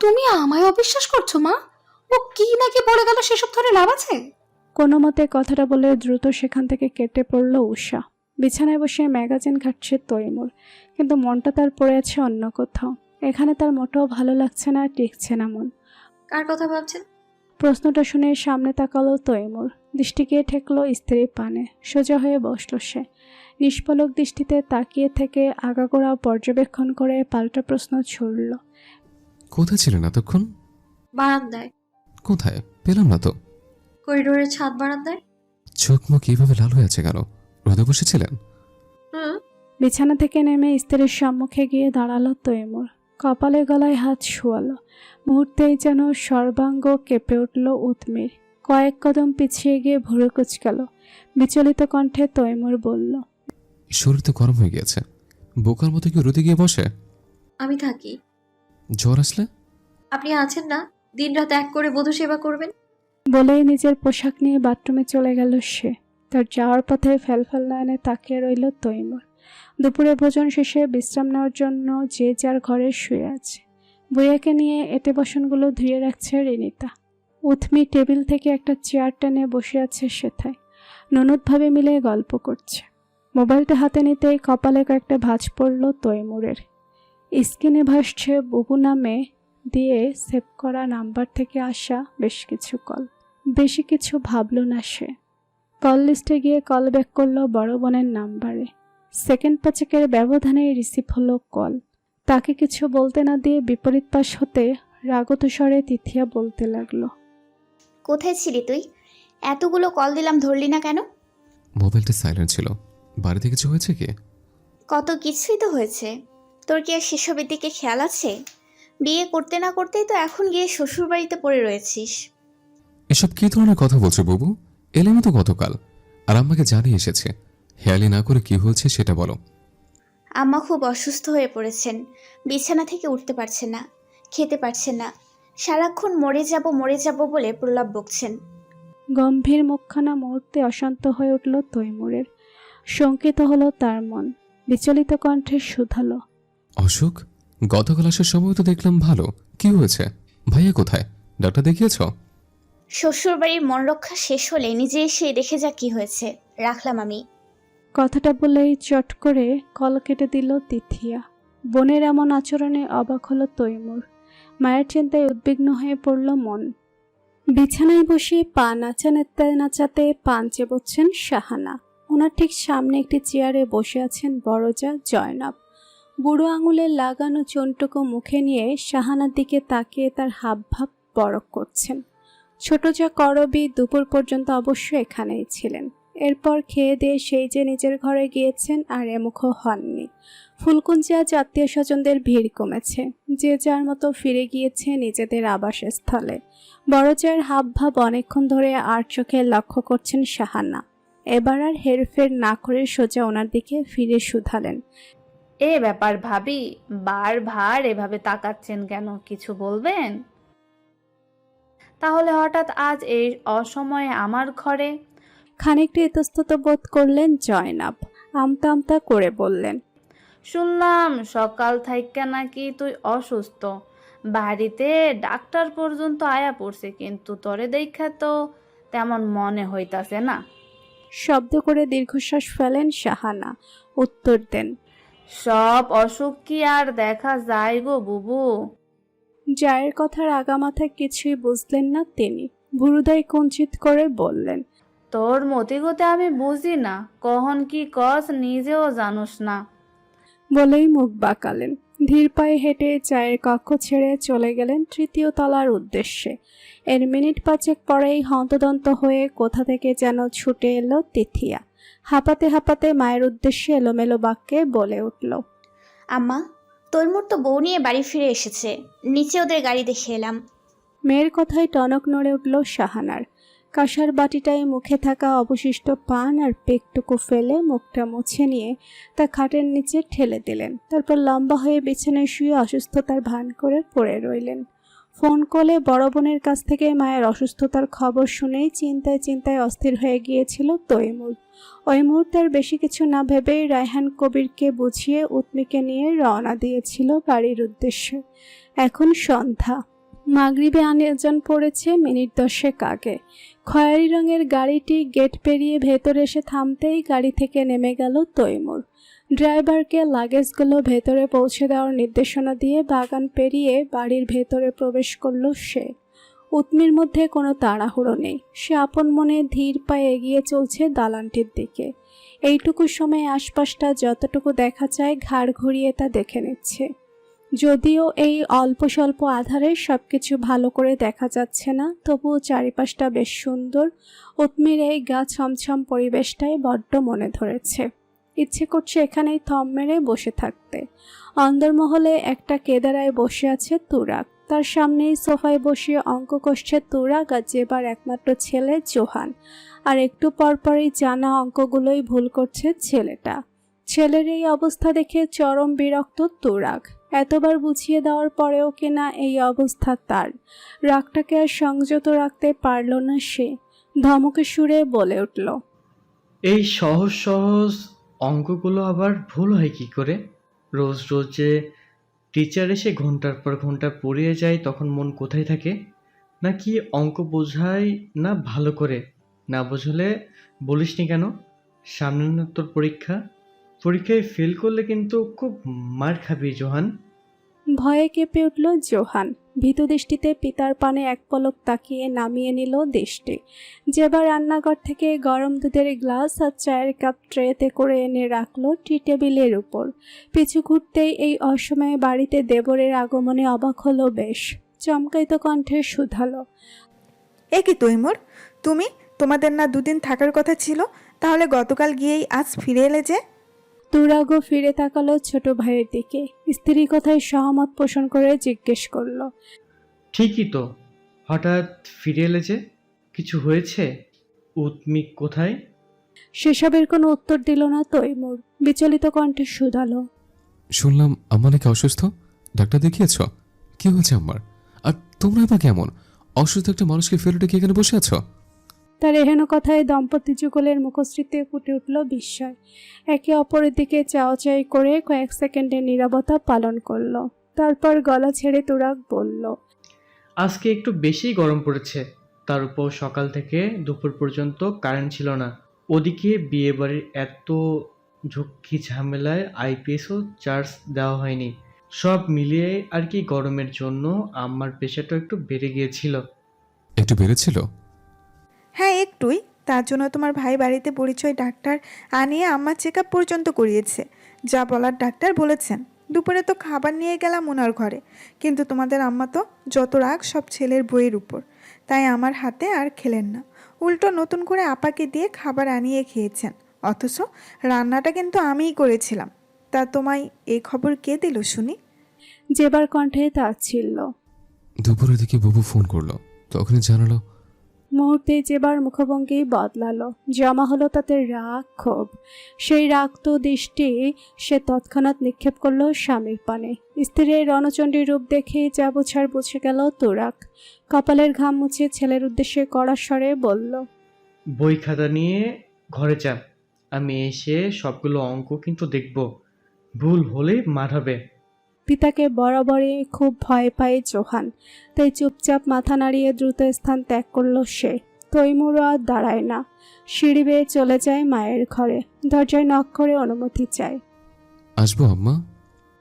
তুমি আমায় অবিশ্বাস করছো মা? ও কি নাকি বলে গেল, সেসব ধরে লাভ আছে? কোনো মতে কথাটা বলে দ্রুত সেখান থেকে কেটে পড়ল উষা। বিছানায় বসে ম্যাগাজিন ঘাটছে তৈমুর, কিন্তু মনটা তার পড়ে আছে অন্য কোথাও। এখানে তার মোটেও ভালো লাগছে না, টিকছে না মন। কার কথা ভাবছেন? প্রশ্নটা শুনে সামনে তাকালো তৈমুর। দৃষ্টি গিয়ে ঠেকলো স্ত্রীর পানে। সোজা হয়ে বসল সে। নিষ্পলক দৃষ্টিতে তাকিয়ে থেকে আগাগোড়া পর্যবেক্ষণ করে পাল্টা প্রশ্ন ছুড়ল, কোথায় ছিলেন এতক্ষণ? বারান্দায়। কোথায় পেলাম না তো। করিডোরের ছাদ বারান্দায়। চোখ মুখ এইভাবে লাল হয়ে আছে কেন? রোদে বসেছিলেন? বিছানা থেকে নেমে স্ত্রীর সম্মুখে গিয়ে দাঁড়ালো তৈমুর। কপালে গলায় হাত শোয়ালো। মুহূর্তেই যেন সর্বাঙ্গ কেঁপে উঠল উৎমির। কয়েক কদম পিছিয়ে গিয়ে ভুরু কুচকাল। বিচলিত কণ্ঠে তৈমুর বলল, শরীর তো গরম হয়ে গেছে, বোকার মতো কি রোদে গিয়ে বসে? আমি থাকি। জ্বর আসলে? আপনি আছেন না, দিনরাত এক করে বধূ সেবা করবেন। বলেই নিজের পোশাক নিয়ে বাথরুমে চলে গেল সে। তার যাওয়ার পথে ফ্যালফ্যাল নয়নে তাকিয়ে রইল তৈমুর। দুপুরে ভোজন শেষে বিশ্রাম নেওয়ার জন্য যে যার ঘরে শুয়ে আছে। বইয়াকে নিয়ে এটে বসনগুলো ধুয়ে রাখছে রিনিতা। উৎমি টেবিল থেকে একটা চেয়ার টেনে বসে আছে সেথায়। ননদভাবে মিলে গল্প করছে। মোবাইলটা হাতে নিতেই কপালে কয়েকটা ভাঁজ পড়ল তৈমুরের। স্ক্রিনে ভাসছে বুবু নামে দিয়ে সেভ করা নাম্বার থেকে আসা বেশ কিছু কল। বেশি কিছু ভাবল না সে। কল লিস্টে গিয়ে কল ব্যাক করলো বড় বোনের নাম্বারে। সেকেন্ড পাঁচেকের ব্যবধানে রিসিভ হলো কল। তাকে কিছু বলতে না দিয়ে বিপরীত পাশ হতে রাগত স্বরে তিথিয়া বলতে লাগলো, কোথায় ছিলি তুই? এতগুলো কল দিলাম, ধরলি না কেন? মোবাইলটা সাইলেন্ট ছিল। বাড়িতে কিছু হয়েছে কি? কত কিছুই তো হয়েছে। তোর কি আর সেসবের দিকে খেয়াল আছে? বিয়ে করতে না করতেই তো এখন গিয়ে শ্বশুর বাড়িতে পড়ে রয়েছিস। এসব কি ধরনের কথা বলছো বাবু? এলাম তো গতকাল, আর আম্মাকে জানিয়ে এসেছে। হেয়ালি না করে কি হয়েছে সেটা বলো। আম্মা খুব অসুস্থ হয়ে পড়েছেন, বিছানা থেকে উঠতে পারছেন না, খেতে পারছেন না, সারাক্ষণ মরে যাব বলে প্রলাপ বকছেন। গম্ভীর মুখখানা মুহূর্তে অশান্ত হয়ে উঠল তৈমুরের। শঙ্কিত হলো তার মন। বিচলিত কণ্ঠে শুধালো, অসুখ? গতকাল আসার সময় তো দেখলাম ভালো। কি হয়েছে? ভাইয়া কোথায়? ডাক্তার দেখিয়েছ? শ্বশুরবাড়ির মন রক্ষা শেষ হলে নিজে এসে দেখে যা কি হয়েছে, রাখলাম আমি। কথাটা বলেই চট করে কল কেটে দিল তিথিয়া। বোনের এমন আচরণে অবাক হলো তৈমুর। মায়ের চিন্তায় উদ্বিগ্ন হয়ে পড়ল মন। বিছানায় বসে পা নাচাতে নাচাতে পান চেবোচ্ছেন শাহানা। ওনার ঠিক সামনে একটি চেয়ারে বসে আছেন বড় যা জয়নাব। বুড়ো আঙুলের লাগানো চোনটুকু মুখে নিয়ে শাহানার দিকে তাকিয়ে তার হাবভাব পরখ করছেন। ছোট যা করবি দুপুর পর্যন্ত অবশ্য এখানেই ছিলেন। এরপর খেয়ে দিয়ে সেই যে নিজের ঘরে গিয়েছেন আর এমুখও হননি। ফুলকুঞ্চে আজ আত্মীয় স্বজনদের ভিড় কমেছে, যে যার মতো ফিরে গিয়েছে নিজেদের আবাসস্থলে। বড় চায়ের হাবভাব অনেকক্ষণ ধরে আর চোখে লক্ষ্য করছেন শাহানা। এবার আর হেরফের না করে সোজা ওনার দিকে ফিরে শুধালেন, এ ব্যাপার ভাবি, বারবার এভাবে তাকাচ্ছেন কেন? কিছু বলবেন? তাহলে হঠাৎ আজ এই অসময়ে আমার ঘরে? খানিকটা ইতস্তত বোধ করলেন জয়নাব। আমতা আমতা করে বললেন, শুনলাম সকাল থাইকা নাকি তুই অসুস্থ, বাড়িতে ডাক্তার পর্যন্ত আয়া পড়ছে, কিন্তু তোরে দেখা তো তেমন মনে হইতাছে না। শব্দ করে দীর্ঘশ্বাস ফেলেন শাহানা। উত্তর দেন, সব অসুখ কি আর দেখা যায় গো বুবু? জায়ের কথার আগামাথা কিছুই বুঝলেন না তিনি। ভুরুদয় কুঞ্চিত করে বললেন, তোর মতিগতে আমি বুঝি না, কখন কি কস নিজেও জানোস না। বলেই মুখ বাঁকালেন। ধীর পায়ে হেঁটে চায়ের কক্ষ ছেড়ে চলে গেলেন তৃতীয় তলার উদ্দেশ্যে। এর মিনিট পাঁচেক পরেই হন্তদন্ত হয়ে কোথা থেকে যেন ছুটে এলো তিথিয়া। হাঁপাতে হাঁপাতে মায়ের উদ্দেশ্যে এলোমেলো বাক্যে বলে উঠল, আম্মা, তৈমুর তো বউ নিয়ে বাড়ি ফিরে এসেছে, নিচে ওদের গাড়ি দেখে এলাম। মেয়ের কথায় টনক নড়ে উঠল শাহানার। কাঁসার বাটিটায় মুখে থাকা অবশিষ্ট পান আর পেকটুকু ফেলে মুখটা মুছে নিয়ে তা খাটের নিচে ঠেলে দিলেন। তারপর লম্বা হয়ে বিছানায় শুয়ে অসুস্থতার ভান করে পড়ে রইলেন। ফোন কলে বড় বোনের কাছ থেকে মায়ের অসুস্থতার খবর শুনেই চিন্তায় চিন্তায় অস্থির হয়ে গিয়েছিল তৈমুর। ওই মুহূর্তের বেশি কিছু না ভেবেই রায়হান কবিরকে বুঝিয়ে উৎমিকে নিয়ে রওনা দিয়েছিল বাড়ির উদ্দেশ্যে। এখন সন্ধ্যা, মাগরিবে আয়োজন পড়েছে মিনিট 10 আগে। খয়েরি রঙের গাড়িটি গেট পেরিয়ে ভেতরে এসে থামতেই গাড়ি থেকে নেমে গেল তৈমুর। ড্রাইভারকে লাগেজগুলো ভেতরে পৌঁছে দেওয়ার নির্দেশনা দিয়ে বাগান পেরিয়ে বাড়ির ভেতরে প্রবেশ করল সে। উৎমির মধ্যে কোনো তাড়াহুড়ো নেই। সে আপন মনে ধীর পায়ে এগিয়ে চলছে দালানটির দিকে। এইটুকু সময় আশপাশটা যতটুকু দেখা যায় ঘাড় ঘুরিয়ে তা দেখে নিচ্ছে। যদিও এই অল্প স্বল্প আধারে সবকিছু ভালো করে দেখা যাচ্ছে না, তবুও চারিপাশটা বেশ সুন্দর। উৎমির এই গা ছমছম পরিবেশটাই বড্ড মনে ধরেছে। ইচ্ছে করছে এখানেই থম মেরে বসে থাকতে। অন্দরমহলে একটা কেদারায় বসে আছে তুরাগ। তার সামনেই সোফায় বসিয়ে অঙ্ক কষছে তুরাগ আর জেবার একমাত্র ছেলে জোহান। আর একটু পরপরই জানা অঙ্কগুলোই ভুল করছে ছেলেটা। ছেলের এই অবস্থা দেখে চরম বিরক্ত তুরাগ। এতবার বুঝিয়ে দেওয়ার পরেও কিনা এই অবস্থা তার। রাগটাকে আর সংযত রাখতে পারল না সে। ধমকে সুরে বলে উঠল, এই সহজ সহজ অঙ্কগুলো আবার ভুল হয় কি করে? রোজ রোজ যে টিচার এসে ঘন্টার পর ঘন্টা পড়িয়ে যায়, তখন মন কোথায় থাকে? নাকি অঙ্ক বোঝায় না ভালো করে? না বুঝলে বলিসনি কেন? সামনে না তোর পরীক্ষা, পরীক্ষায় ফেল করলে কিন্তু খুব মার খাবি জোহান। ভয়ে কেঁপে উঠল জোহান। ভীত দৃষ্টিতে পিতার পানে এক পলক তাকিয়ে নামিয়ে নিল দৃষ্টি। যেবার রান্নাঘর থেকে গরম দুধের গ্লাস আর চায়ের কাপ ট্রেতে করে এনে রাখলো টি টেবিলের উপর। পিছু ঘুরতেই এই অসময়ে বাড়িতে দেবরের আগমনে অবাক হলো বেশ। চমকায়িত কণ্ঠে শুধালো, এ কি তৈমুর, তোমাদের না দুদিন থাকার কথা ছিল? তাহলে গতকাল গিয়েই আজ ফিরে এলে যে? তুরাগও ফিরে তাকালো ছোট ভাইয়ের দিকে। স্ত্রীর কথায় সহমত পোষণ করে জিজ্ঞেস করলো, ঠিকই তো, হঠাৎ ফিরে এলে যে? কিছু হয়েছে? উৎমিক কোথায়? সেসবের কোনো উত্তর দিল না তৈমুর। বিচলিত কণ্ঠে শুধালো, শুনলাম আম্মা নাকি অসুস্থ, ডাক্তার দেখিয়েছ? কি হয়েছে আম্মার? আর তোমরা বা কেমন? অসুস্থ একটা মানুষকে ফেলে রেখে এখানে বসে আছো? তার এহেন কথায় দম্পতি যুগলের মুখশ্রীতে ফুটে উঠল বিস্ময়। একে অপরের দিকে চাওয়াচাই করে কয়েক সেকেন্ডের নীরবতা পালন করলো। তারপর গলা ছেড়ে তুরাগ বলল, আজকে একটু বেশি গরম পড়েছে, তার উপর সকাল থেকে দুপুর পর্যন্ত কারেন্ট ছিল না। ওদিকে বিয়ে বাড়ির এত ঝক্কি ঝামেলায় আইপিএসও চার্জ দেওয়া হয়নি। সব মিলিয়ে আর কি গরমের জন্য আমার প্রেশারটা একটু বেড়ে গিয়েছিল। একটু বেড়েছিল? হ্যাঁ একটুই। তার জন্য তোমার ভাই বাড়িতে পরিচয় ডাক্তার আনিয়ে আম্মা চেক আপ পর্যন্ত করিয়েছে। যা বলার ডাক্তার বলেছেন। দুপুরে তো খাবার নিয়ে গেলাম ওনার ঘরে, কিন্তু তোমাদের আম্মা তো যত রাগ সব ছেলের বইয়ের উপর, তাই আমার হাতে আর খেলেন না। উল্টো নতুন করে আপাকে দিয়ে খাবার আনিয়ে খেয়েছেন, অথচ রান্নাটা কিন্তু আমিই করেছিলাম। তা তোমায় এই খবর কে দিল শুনি? জেবার কণ্ঠে তার ছিল। দুপুরের দিকে বুবু ফোন করলো, তখনই জানালো। মুহূর্তে জেবার মুখভঙ্গি বদলালো, জমা হলো তাতে রাগ ক্ষোভ। সেই রাগত দৃষ্টি সে তৎক্ষণাৎ নিক্ষেপ করলো স্বামীর পানে। স্ত্রীর রণচণ্ডী রূপ দেখে যা বোঝার বুঝে গেল তুরাগ। কপালের ঘাম মুছে ছেলের উদ্দেশ্যে কড়া স্বরে বলল, বই খাতা নিয়ে ঘরে যান, আমি এসে সবগুলো অঙ্ক কিন্তু দেখব, ভুল হলে মার হবে। পিতাকে বরাবরই খুব ভয় পায় জোহান, তাই চুপচাপ মাথা নাড়িয়ে দ্রুত স্থান ত্যাগ করল সে। তৈমুরও আর দাঁড়ায় না, সিঁড়ি বেয়ে চলে যায় মায়ের ঘরে। দরজায় নক করে অনুমতি চায়। আসবো আম্মা?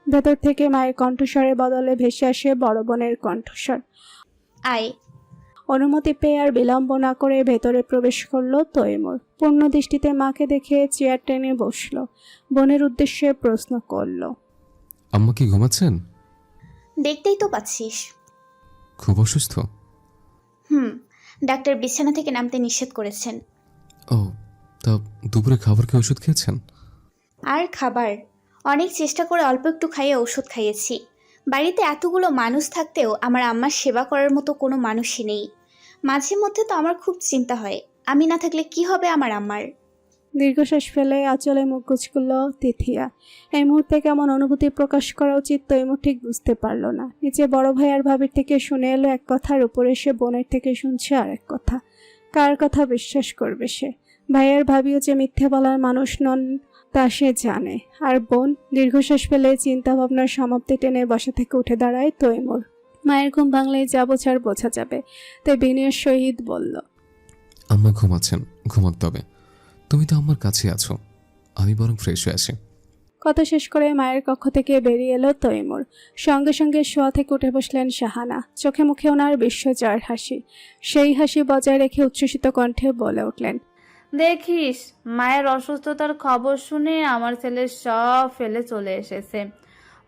ভেতর থেকে মায়ের কণ্ঠস্বরের বদলে ভেসে আসে বড় বোনের কণ্ঠস্বর। আয়। অনুমতি পেয়ে আর বিলম্ব না করে ভেতরে প্রবেশ করলো তৈমুর। পূর্ণ দৃষ্টিতে মাকে দেখে চেয়ার টেনে বসলো। বোনের উদ্দেশ্যে প্রশ্ন করলো, আম্মা কি ঘুমাচ্ছেন? দেখতেই তো পাচ্ছিস। খুব অসুস্থ? ডাক্তার বিছানা থেকে নামতে নিষেধ করেছেন। ও, তা দুপুরে খাবার কি ওষুধ খেয়েছেন? আর খাবার অনেক চেষ্টা করে অল্প একটু খাইয়ে ওষুধ খাইয়েছি। বাড়িতে এতগুলো মানুষ থাকতেও আমার আম্মার সেবা করার মতো কোনো মানুষই নেই। মাঝে মধ্যে তো আমার খুব চিন্তা হয়, আমি না থাকলে কি হবে আমার আম্মার। দীর্ঘশ্বাস ফেলে আঁচলে মুখ গুজগুল তিথিয়া। এই মুহূর্তে কেমন অনুভূতি প্রকাশ করা উচিত তৈমুর ঠিক বুঝতে পারল না। নিচে বড় ভাই আর ভাবির থেকে শুনে এলো এক কথার উপরে সে বোনের থেকে শুনছে আর এক কথা। কার কথা বিশ্বাস করবে সে? ভাইয়ের ভাবিও যে মিথ্যে বলার মানুষ নন তা সে জানে। আর বোন? দীর্ঘশ্বাস ফেলে চিন্তা ভাবনার সমাপ্তি টেনে বসা থেকে উঠে দাঁড়ায় তৈমুর। মায়ের ঘুম ভাঙলেই যা বোঝার বোঝা যাবে, তাই বিনয়ের সহিত বলল, আম্মা ঘুমাচ্ছেন, ঘুমাতে হবে। তুমি তো আমার কাছে আছো, আমি বরং ফ্রেশ হয়ে আসি। কথা শেষ করে মায়ের কক্ষ থেকে বেরিয়ে এলো তৈমুর। সঙ্গে সঙ্গে শোয়া থেকে উঠে বসলেন শাহানা। চোখে মুখে ওনার বিশ্বজয়ের হাসি। সেই হাসি বজায় রেখে উচ্ছ্বসিত কণ্ঠে বলে উঠলেন, দেখিস, মায়ের অসুস্থতার খবর শুনে আমার ছেলে সব ফেলে চলে এসেছে।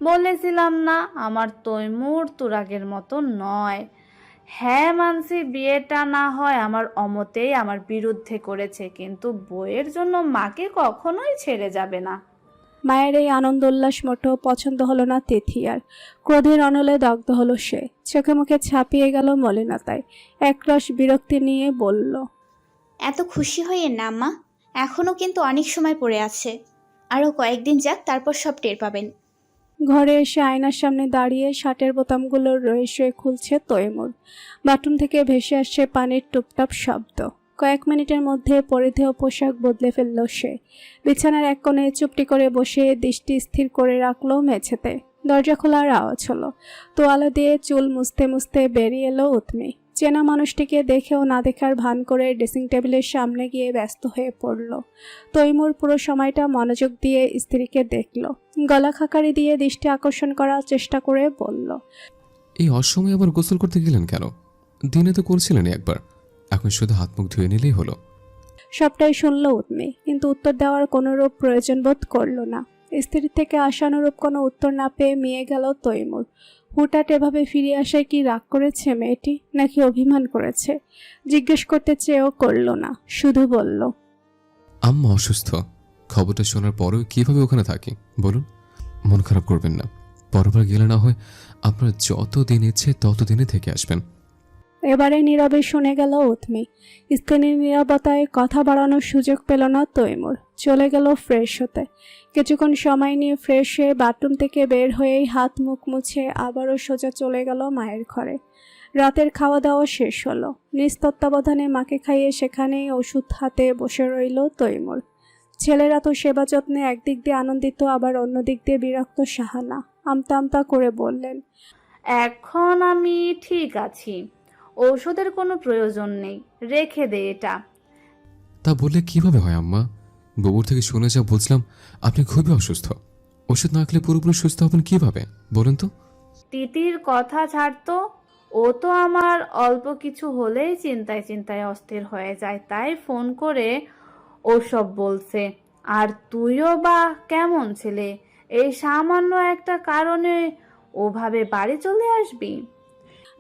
বলেছিলাম না আমার তৈমুর তুরাগের মতো নয়। হ্যাঁ মানছি, বিয়েটা না হয় আমার অমতেই আমার বিরুদ্ধে করেছে, কিন্তু বইয়ের জন্য মাকে কখনোই ছেড়ে যাবে না। মায়ের এই আনন্দ উল্লাস মোটেও পছন্দ হলো না তিথিয়ার। ক্রোধের অনলে দগ্ধ হলো সে। চোখে মুখে ছাপিয়ে গেল মলিনতায়। একরস বিরক্তি নিয়ে বলল, এত খুশি হইয়েন না আম্মা, এখনও কিন্তু অনেক সময় পড়ে আছে। আরও কয়েকদিন যাক, তারপর সব টের পাবেন। ঘরে এসে আয়নার সামনে দাঁড়িয়ে শার্টের বোতামগুলোর রয়ে খুলছে তৈমুর। বাথরুম থেকে ভেসে আসছে পানির টুপটাপ শব্দ। কয়েক মিনিটের মধ্যে পরিধেয় পোশাক বদলে ফেলল সে। বিছানার এক কোণে চুপটি করে বসে দৃষ্টি স্থির করে রাখলো মেঝেতে। দরজা খোলার আওয়াজ হলো। তোয়ালা দিয়ে চুল মুছতে মুছতে বেরিয়ে এলো উৎমি। চেনা মানুষটিকে দেখেও না দেখার ভান করে ড্রেসিং টেবিলের সামনে গিয়ে ব্যস্ত হয়ে পড়ল। তৈমুর পুরো সময়টা মনোযোগ দিয়ে স্ত্রীকে দেখল। গলা খাকারি দিয়ে দৃষ্টি আকর্ষণ করার চেষ্টা করে বলল, এই অসময়ে আবার গোসল করতে গেলেন কেন? দিনে তো করছিলেন একবার, এখন শুধু হাত মুখ ধুয়ে নিলেই হলো। সবটাই শুনল উৎমি, কিন্তু উত্তর দেওয়ার কোনোরূপ প্রয়োজন বোধ করল না। স্ত্রীর থেকে আশানুরূপ কোনো উত্তর না পেয়ে মিয়ে গেল তৈমুর। হুটাট এভাবে ফিরে আসায় কি রাগ করেছে মেয়েটি, নাকি অভিমান করেছে? জিজ্ঞেস করতে চেয়েও করল না, শুধু বলল, আম্মা অসুস্থ। খবরটা শোনার পরেও কিভাবে ওখানে থাকি বলুন? মন খারাপ করবেন না, পরবার গেলে না হয় আপনার যত দিন ইচ্ছে তত দিনে থেকে আসবেন। এবারে নীরবে শুনে গেল উৎমি। স্ত্রীর নীরবতায় কথা বাড়ানোর সুযোগ পেল না তৈমুর। চলে গেল ফ্রেশ হতে। কিছুক্ষণ সময় নিয়ে ফ্রেশ হয়ে বাথরুম থেকে বের হয়েই হাত মুখ মুছে আবারও সোজা চলে গেল মায়ের ঘরে। রাতের খাওয়া দাওয়া শেষ হলো। নিজ তত্ত্বাবধানে মাকে খাইয়ে সেখানেই ওষুধ হাতে বসে রইল তৈমুর। ছেলেরা তো সেবা যত্নে একদিক দিয়ে আনন্দিত, আবার অন্য দিক দিয়ে বিরক্ত। শাহানা আমতা আমতা করে বললেন, এখন আমি ঠিক আছি, ঔষধের কোনো প্রয়োজন নেই, রেখে দে এটা। তা বললে কিভাবে হয় আম্মা? গোবর থেকে শুনে যা বুঝলাম আপনি খুবই অসুস্থ। ওষুধ না খেলে পুরোপুরি সুস্থ হবেন কিভাবে বলুন তো? তিতির কথা ছাড়তো, ও তো আমার অল্প কিছু হলেই চিন্তায় চিন্তায় অস্থির হয়ে যায়, তাই ফোন করে ওসব বলছে। আর তুইও বা কেমন ছেলে, এই সামান্য একটা কারণে ওভাবে বাড়ি চলে আসবি?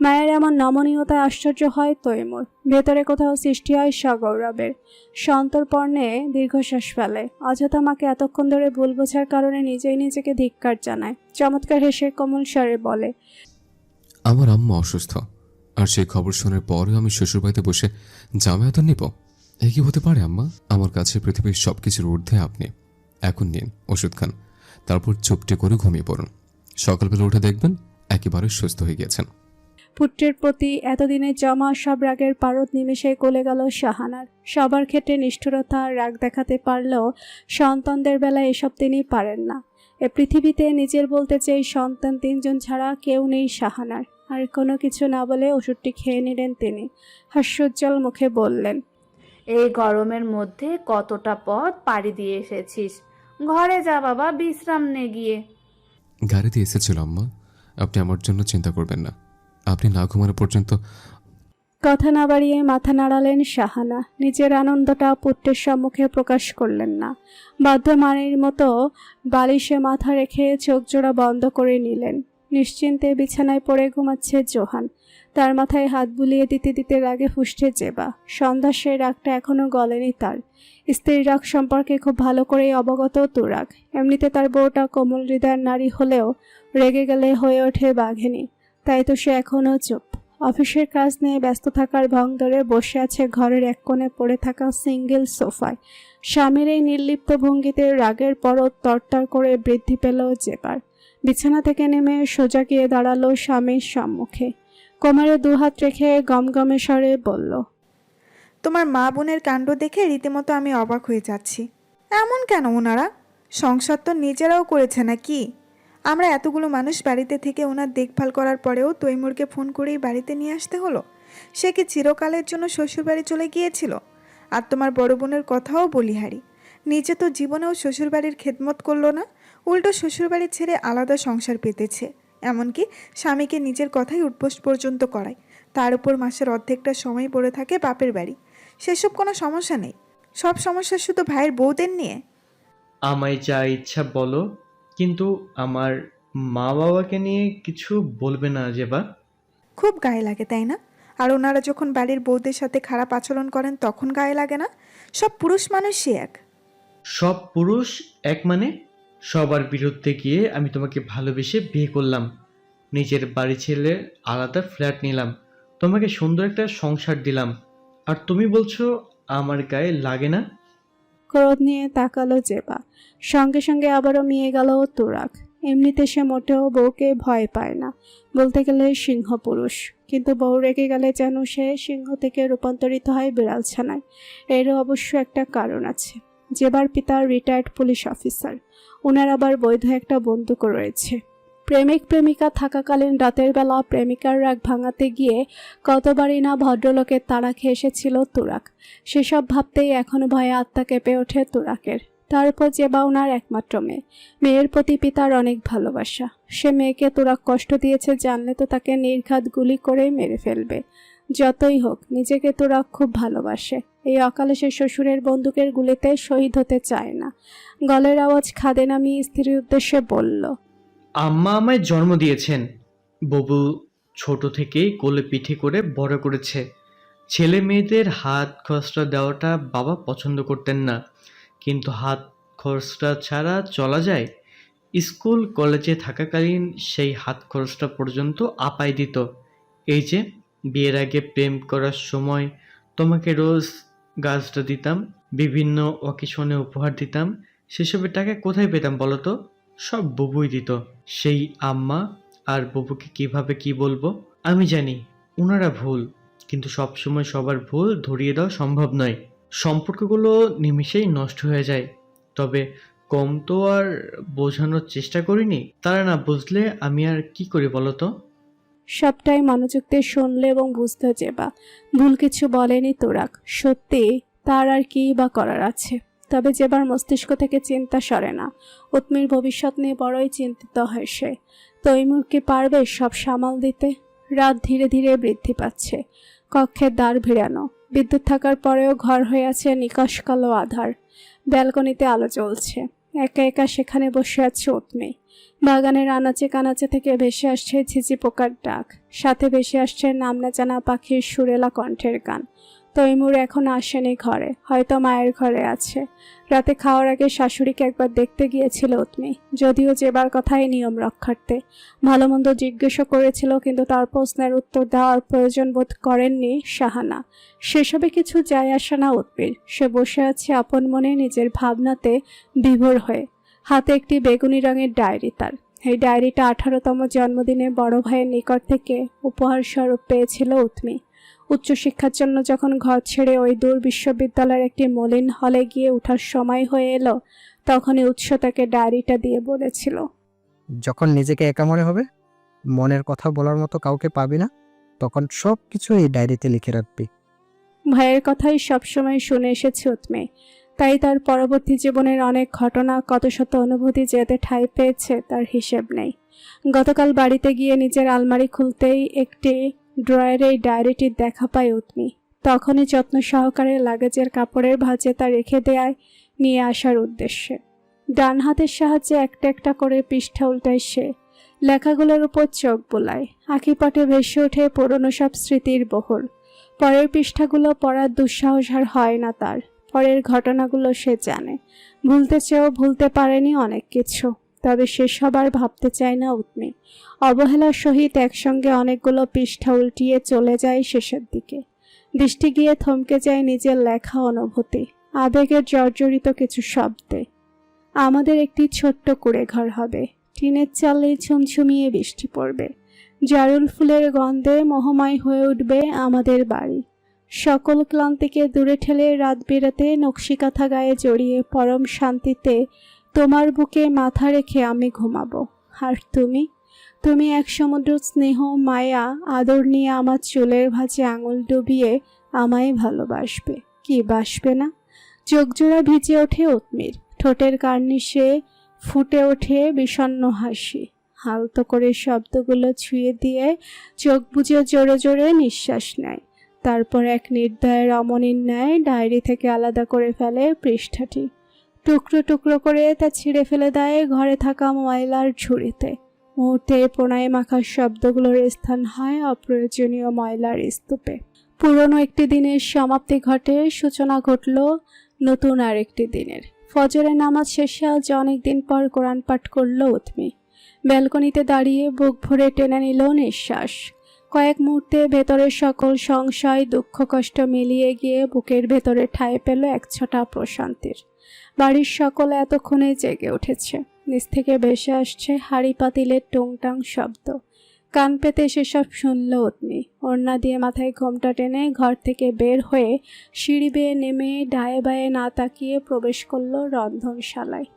মায়ের এমন নমনীয়তায় আশ্চর্য হয় তৈমুর। ভেতরে কোথাও সৃষ্টি হয় সগৌরবের। সন্তর্পণে দীর্ঘশ্বাস ফেলে। অযথা মাকে এতক্ষণ ধরে ভুল বোঝার কারণে নিজেই নিজেকে ধিক্কার জানায়। চমৎকার হেসে কোমল স্বরে বলে, আমার আম্মা অসুস্থ, আর সেই খবর শোনার পরে আমি শ্বশুরবাড়িতে বসে জামায়াত নিব? এ কি হতে পারে আম্মা? আমার কাছে পৃথিবীর সবকিছুর ঊর্ধ্বে আপনি। এখন নিন ওষুধ খান, তারপর চুপটে করে ঘুমিয়ে পড়ুন। সকালবেলা উঠে দেখবেন একেবারে সুস্থ হয়ে গেছেন। পুত্রের প্রতি এতদিনে জমা সব রাগের পারদ নিমেষে গলে গেল শাহানার। সবার ক্ষেত্রে নিষ্ঠুরতা আর রাগ দেখাতে পারলেও সন্তানদের বেলায় এসব তিনি পারেন না। এ পৃথিবীতে নিজের বলতে চেয়ে সন্তান 3 জন ছাড়া কেউ নেই শাহানার। আর কোনো কিছু না বলে ওষুধটি খেয়ে নিলেন তিনি। হাস্যোজ্জ্বল মুখে বললেন, এই গরমের মধ্যে কতটা পথ পাড়ি দিয়ে এসেছিস, ঘরে যা বাবা, বিশ্রাম নে গিয়ে। গাড়িতে এসেছিল আম্মা, আপনি আমার জন্য চিন্তা করবেন না। আপনি না ঘুমানো পর্যন্ত। কথা না বাড়িয়ে মাথা নাড়ালেন শাহানা। নিজের আনন্দটা পুত্রের সম্মুখে প্রকাশ করলেন না। বাধ্য মানের মতো বালিশে মাথা রেখে চোখ জোড়া বন্ধ করে নিলেন। নিশ্চিন্তে বিছানায় পড়ে ঘুমাচ্ছে জোহান। তার মাথায় হাত বুলিয়ে দিতে দিতে রাগে ফুঁসছে জেবা। সন্ধ্যার সেই রাগটা এখনো গলেনি তার। স্ত্রীর রাগ সম্পর্কে খুব ভালো করেই অবগত তুরাগ। এমনিতে তার বউটা কোমল হৃদয়ের নারী হলেও রেগে গেলে হয়ে ওঠে বাঘিনী। তাই তো সে এখনও চুপ। অফিসের কাজ নিয়ে ব্যস্ত থাকার ভং ধরে বসে আছে ঘরের এক কোণে পড়ে থাকা সিঙ্গেল সোফায়। স্বামীর এই নির্লিপ্ত ভঙ্গিতে রাগের পরত তরতর করে বৃদ্ধি পেল জেবার। বিছানা থেকে নেমে সোজা গিয়ে দাঁড়ালো স্বামীর সম্মুখে। কোমরে 2 হাত রেখে গমগমে স্বরে বলল, তোমার মা বোনের কাণ্ড দেখে রীতিমতো আমি অবাক হয়ে যাচ্ছি। এমন কেন ওনারা? সংসার তো নিজেরাও করেছে নাকি? আমরা এতগুলো মানুষ বাড়িতে থেকে ওনার দেখভাল করার পরেও তৈমুরকে ফোন করেই বাড়িতে নিয়ে আসতে হলো। সে কি চিরকালের জন্য শ্বশুরবাড়ি চলে গিয়েছিল? আর তোমার বড় বোনের কথাও বলিহারি, নিজে তো জীবনেও শ্বশুরবাড়ির খেদমত করলো না, উল্টো শ্বশুরবাড়ি ছেড়ে আলাদা সংসার পেতেছে। এমনকি স্বামীকে নিজের কথাই উঠবোস পর্যন্ত করায়। তার উপর মাসের অর্ধেকটা সময় পড়ে থাকে বাপের বাড়ি। সেসব কোনো সমস্যা নেই, সব সমস্যা শুধু ভাইয়ের বউদের নিয়ে। আমায় যা ইচ্ছা বলো, কিন্তু আমার মা বাবাকে নিয়ে কিছু বলবে না জেবা। খুব গায়ে লাগে তাই না? আর ওনারা যখন বাড়ির বউদের সাথে খারাপ আচরণ করেন তখন গায়ে লাগে না? সব পুরুষ মানুষই এক। সব পুরুষ এক মানে? সবার বিরুদ্ধে গিয়ে আমি তোমাকে ভালোবেসে বিয়ে করলাম, নিজের বাড়ি ছেড়ে আলাদা ফ্ল্যাট নিলাম, তোমাকে সুন্দর একটা সংসার দিলাম, আর তুমি বলছো আমার গায়ে লাগে না? ক্রোধ নিয়ে তাকালো জেবা। সঙ্গে সঙ্গে আবারও মিয়ে গেল তুরাগ। এমনিতে সে মোটেও বউকে ভয় পায় না, বলতে গেলে সিংহ পুরুষ। কিন্তু বউ রেগে গেলে যেন সে সিংহ থেকে রূপান্তরিত হয় বিড়াল ছানায়। এরও অবশ্য একটা কারণ আছে। জেবার পিতা রিটায়ার্ড পুলিশ অফিসার। ওনার আবার বৈধ একটা বন্দুকও রয়েছে। প্রেমিক প্রেমিকা থাকাকালীন রাতের বেলা প্রেমিকার রাগ ভাঙাতে গিয়ে কতবারই না ভদ্রলোকের তাড়া খেয়ে এসেছিল তুরাগ। সেসব ভাবতেই এখনো ভয়ে আত্মা কেঁপে ওঠে তুরাগের। তার উপর জেবা ওনার একমাত্র মেয়ে। মেয়ের প্রতি পিতার অনেক ভালোবাসা। সে মেয়েকে তুরাগ কষ্ট দিয়েছে জানলে তো তাকে নির্ঘাত গুলি করেই মেরে ফেলবে। যতই হোক নিজেকে তুরাগ খুব ভালোবাসে। এই অকালে সে শ্বশুরের বন্দুকের গুলিতে শহীদ হতে চায় না। গলের আওয়াজ খাদে নামিয়ে স্ত্রীর উদ্দেশ্যে বলল, আম্মা আমায় জন্ম দিয়েছেন, ববু ছোট থেকেই কোলে পিঠে করে বড় করেছে। ছেলে মেয়েদের হাত খরচা দেওয়াটা বাবা পছন্দ করতেন না, কিন্তু হাত খরচটা ছাড়া চলা যায়? স্কুল কলেজে থাকাকালীন সেই হাত খরচটা পর্যন্ত আপায় দিত। এই যে বিয়ের আগে প্রেম করার সময় তোমাকে রোজ গাছটা দিতাম, বিভিন্ন অকেশনে উপহার দিতাম, সেসবের টাকা কোথায় পেতাম বলো তো? সব বুবুই দিত। সেই আম্মা আর বুবুকে কিভাবে কি বলবো? আমি জানি ওনারা ভুল, কিন্তু সবসময় সবার ভুল ধরিয়ে দেওয়া সম্ভব নয়। সম্পর্কগুলো নিমিষেই নষ্ট হয়ে যায়, তবে কম তো আর বোঝানোর চেষ্টা করিনি। তারা না বুঝলে আমি আর কি করি বলো তো? সবটাই মনোযোগ দিয়ে শুনলে এবং বুঝতে যেবা ভুল কিছু বলেনি তোরাক। সত্যি তার আর কি বা করার আছে। তবে যেবার মস্তিষ্ক থেকে চিন্তা সরে না। উৎমির ভবিষ্যৎ নিয়ে বড়ই চিন্তিত হয় সে। তৈমুর কি পারবে সব সামাল দিতে? রাত ধীরে ধীরে বৃদ্ধি পাচ্ছে। কক্ষের দ্বার ভিড়ানো, বিদ্যুৎ থাকার পরেও ঘর হয়ে আছে নিকষ কালো আধার। ব্যালকনিতে আলো জ্বলছে। একা একা সেখানে বসে আছে উৎমি। বাগানের আনাচে কানাচে থেকে ভেসে আসছে ঝিঝি পোকার ডাক, সাথে ভেসে আসছে নাম না জানা পাখির সুরেলা কণ্ঠের গান। তৈমুর এখন আসেনি ঘরে, হয়তো মায়ের ঘরে আছে। রাতে খাওয়ার আগে শাশুড়িকে একবার দেখতে গিয়েছিল উৎমি, যদিও যেবার কথাই নিয়ম রক্ষার্থে। ভালো মন্দ জিজ্ঞেসও করেছিল, কিন্তু তার প্রশ্নের উত্তর দেওয়ার প্রয়োজন বোধ করেননি শাহানা। সেসবে কিছু যায় আসে না উৎমির। সে বসে আছে আপন মনে নিজের ভাবনাতে বিভোর হয়ে। হাতে একটি বেগুনি রঙের ডায়েরি তার। এই ডায়েরিটা 18তম জন্মদিনে বড় ভাইয়ের নিকট থেকে উপহার স্বরূপ পেয়েছিল উৎমি। উচ্চশিক্ষার জন্য যখন ঘর ছেড়ে ওই দূর বিশ্ববিদ্যালয়ের একটি মলিন হলে গিয়ে ওঠার সময় হয়ে এলো, তখনই উৎস তাকে ডায়েরিটা দিয়ে বলেছিল, যখন নিজেকে একা মনে হবে, মনের কথা বলার মতো কাউকে পাবি না, তখন সব কিছু এই ডায়েরিতে লিখে রাখবি। ভাইয়ের কথাই সবসময় শুনে এসেছে উৎমি। তাই তার পরবর্তী জীবনের অনেক ঘটনা, কত শত অনুভূতি যেতে ঠাঁই পেয়েছে তার হিসেব নেই। গতকাল বাড়িতে গিয়ে নিজের আলমারি খুলতেই একটি ড্রয়ারে এই ডায়েরিটির দেখা পায় উৎমি। তখনই যত্ন সহকারে লাগেজের কাপড়ের ভাঁজে তা রেখে দেয় নিয়ে আসার উদ্দেশ্যে। ডান হাতের সাহায্যে একটা একটা করে পৃষ্ঠা উল্টায় সে। লেখাগুলোর উপর চোখ বোলায়। আঁকিপটে ভেসে ওঠে পুরনো সব স্মৃতির বহর। পরের পৃষ্ঠাগুলো পড়ার দুঃসাহস আর হয় না তার। পরের ঘটনাগুলো সে জানে, ভুলতে চেয়েও ভুলতে পারেনি অনেক কিছু, তবে সে সবার ভাবতে চায় না উৎমি। অবহেলার সহিত একসঙ্গে অনেকগুলো পৃষ্ঠা উল্টিয়ে চলে যায় শেষের দিকে। দৃষ্টি গিয়ে থমকে যায় নিজের লেখা অনুভূতি, আবেগের জর্জরিত কিছু শব্দে। আমাদের একটি ছোট্ট কুঁড়ে ঘর হবে, টিনের চালে ঝুমঝুমিয়ে বৃষ্টি পড়বে, জারুল ফুলের গন্ধে মোহময় হয়ে উঠবে আমাদের বাড়ি। সকল ক্লান্তিকে দূরে ঠেলে রাত বেরাতে নকশিকাঁথা গায়ে জড়িয়ে পরম শান্তিতে তোমার বুকে মাথা রেখে আমি ঘুমাবো। আর তুমি, তুমি এক সমুদ্র স্নেহ মায়া আদর নিয়ে আমার চুলের ভাঁজে আঙুল ডুবিয়ে আমায় ভালোবাসবে। কি বাসবে না? চোখজোড়া ভিজে ওঠে উৎমির। ঠোঁটের কার্নিশে ফুটে ওঠে বিষণ্ণ হাসি। হালতো করে শব্দগুলো ছুঁয়ে দিয়ে চোখ বুজে জোরে জোরে নিঃশ্বাস নেয়। তারপর এক নির্দয় রমণীর ন্যায় ডায়েরি থেকে আলাদা করে ফেলে পৃষ্ঠাটি। টুকরো টুকরো করে তা ছিঁড়ে ফেলে দেয় ঘরে থাকা ময়লার ঝুড়িতে। মুহূর্তে প্রণয় মাখার শব্দগুলোর স্থান হয় অপ্রয়োজনীয় ময়লার স্তূপে। পুরনো একটি দিনের সমাপ্তি ঘটে, সূচনা ঘটল নতুন আরেকটি দিনের। ফজরের নামাজ শেষে আজ অনেকদিন পর কোরআন পাঠ করল উৎমি। ব্যালকনিতে দাঁড়িয়ে বুক ভরে টেনে নিল নিঃশ্বাস। কয়েক মুহূর্তে ভেতরের সকল সংশয় দুঃখ কষ্ট মিলিয়ে গিয়ে বুকের ভেতরে ঠাঁই পেল একছটা প্রশান্তির। বাড়ির সকলে এতক্ষণে জেগে উঠেছে। নিচ থেকে ভেসে আসছে হাঁড়ি পাতিলের টুংটাং শব্দ। কান পেতে সেসব শুনল উৎমি। ওড়না দিয়ে মাথায় ঘোমটা টেনে ঘর থেকে বের হয়ে সিঁড়ি বেয়ে নেমে ডায়ে বায়ে না তাকিয়ে প্রবেশ করল রন্ধনশালায়।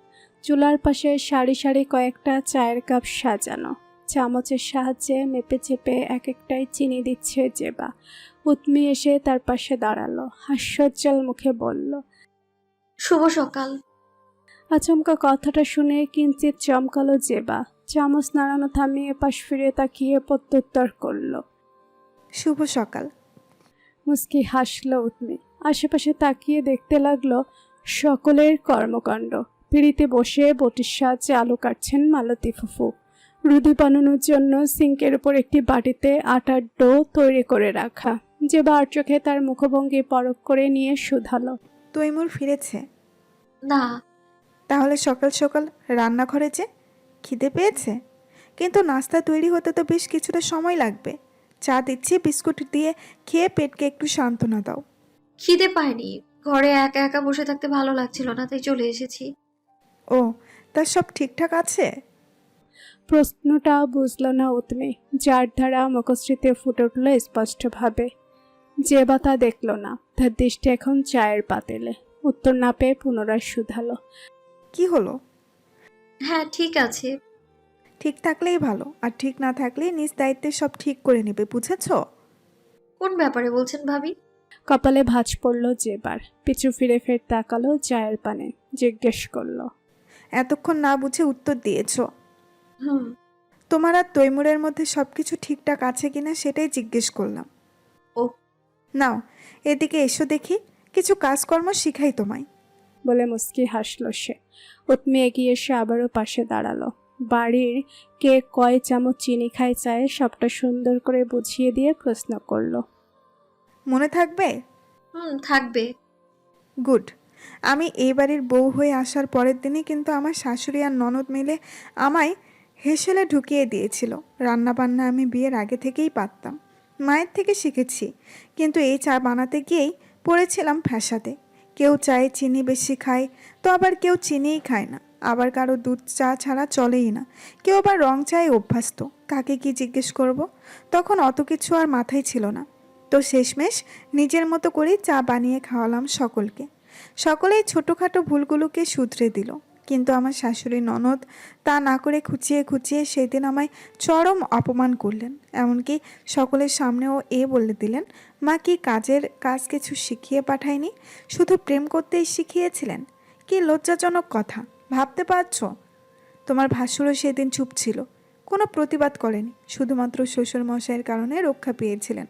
চুলার পাশে সারি সারি কয়েকটা চায়ের কাপ সাজানো। চামচের সাহায্যে মেপে চেপে এক একটাই চিনি দিচ্ছে জেবা। উৎমি এসে তার পাশে দাঁড়ালো, হাস্যোজ্জ্বল মুখে বলল, শুভ সকাল। আচমকা কথাটা শুনে কিঞ্চিত চমকালো জেবা। চামচ নাড়ানো থামিয়ে পাশ ফিরে তাকিয়ে প্রত্যুত্তর করল, শুভ সকাল। মুস্কি হাসল উৎমি। আশেপাশে তাকিয়ে দেখতে লাগলো সকলের কর্মকাণ্ড। পিঁড়িতে বসে বটির সাহায্যে আলু কাটছেন মালতী ফুফু। রুটি বানানোর জন্য সিঙ্কের উপর একটি বাটিতে আটার ডো তৈরি করে রাখা। জেবা আর চোখে তার মুখভঙ্গি পরখ করে নিয়ে শুধালো, তৈমুর ফিরেছে? না। তাহলে সকাল সকাল রান্নাঘরে যে খিদে পেয়েছে? কিন্তু নাস্তা তৈরি হতে তো বেশ কিছুটা সময় লাগবে। চা দিচ্ছি, বিস্কুট দিয়ে খেয়ে পেটকে একটু সান্ত্বনা দাও। খিদে পায়নি, ঘরে একা একা বসে থাকতে ভালো লাগছিল না, তাই চলে এসেছি। ও, তা সব ঠিকঠাক আছে? প্রশ্নটা বুঝল না উৎমি, যার দ্বারা মুখশ্রীতে ফুটে উঠল স্পষ্টভাবে। জেবা তা দেখল না, তার দৃষ্টি এখন চায়ের পাতিলে। উত্তর না পেয়ে পুনরায় শুধালো। কি হলো? হ্যাঁ ঠিক আছে। ঠিক থাকলেই ভালো, আর ঠিক না থাকলে নিজ দায়িত্বে সব ঠিক করে নেবে, বুঝেছো? কোন ব্যাপারে বলছেন ভাবি? কপালে ভাঁজ পড়ল জেবার, পিছু ফিরে ফের তাকালো চায়ের পানে, জিজ্ঞেস করলো। এতক্ষণ না বুঝে উত্তর দিয়েছো। হুম। তোমার আর তৈমুরের মধ্যে সবকিছু ঠিকঠাক আছে কিনা সেটাই জিজ্ঞেস করলাম। ও। নাও এদিকে এসো দেখি, কিছু কাজকর্ম শিখাই তোমায়। বলে মুস্কি হাসল সে। উৎমি এগিয়ে এসে আবারও পাশে দাঁড়ালো। বাড়ির কে কয় চামচ চিনি খায় চায়ে সবটা সুন্দর করে বুঝিয়ে দিয়ে প্রশ্ন করলো। মনে থাকবে? থাকবে। গুড। আমি এই বাড়ির বউ হয়ে আসার পরের দিনই কিন্তু আমার শাশুড়ি আর ননদ মিলে আমায় হেসেলে ঢুকিয়ে দিয়েছিল। রান্নাবান্না আমি বিয়ের আগে থেকেই পারতাম, মায়ের থেকে শিখেছি, কিন্তু এই চা বানাতে গিয়েই পড়েছিলাম ফ্যাসাদে। কেউ চায়ে চিনি বেশি খায়, তো আবার কেউ চিনিই খায় না, আবার কারো দুধ চা ছাড়া চলেই না, কেউ আবার রং চায়ে অভ্যস্ত। কাকে কি জিজ্ঞেস করব? তখন অত কিছু আর মাথায় ছিল না, তো শেষমেশ নিজের মতো করেই চা বানিয়ে খাওয়ালাম সকলকে। সকলেই ছোটোখাটো ভুলগুলোকে শুধরে দিল, কিন্তু আমার শাশুড়ি ননদ তা না করে খুঁচিয়ে খুঁচিয়ে সেদিন আমায় চরম অপমান করলেন। এমনকি সকলের সামনেও বলে দিলেন, মা কি কাজ কিছু শিখিয়ে পাঠায়নি, শুধু প্রেম করতেই শিখিয়েছিলেন। কি লজ্জাজনক কথা, ভাবতে পারছো? তোমার ভাসুরও সেদিন চুপ ছিল, কোনো প্রতিবাদ করেনি, শুধুমাত্র শ্বশুর মশাইয়ের কারণে রক্ষা পেয়েছিলেন।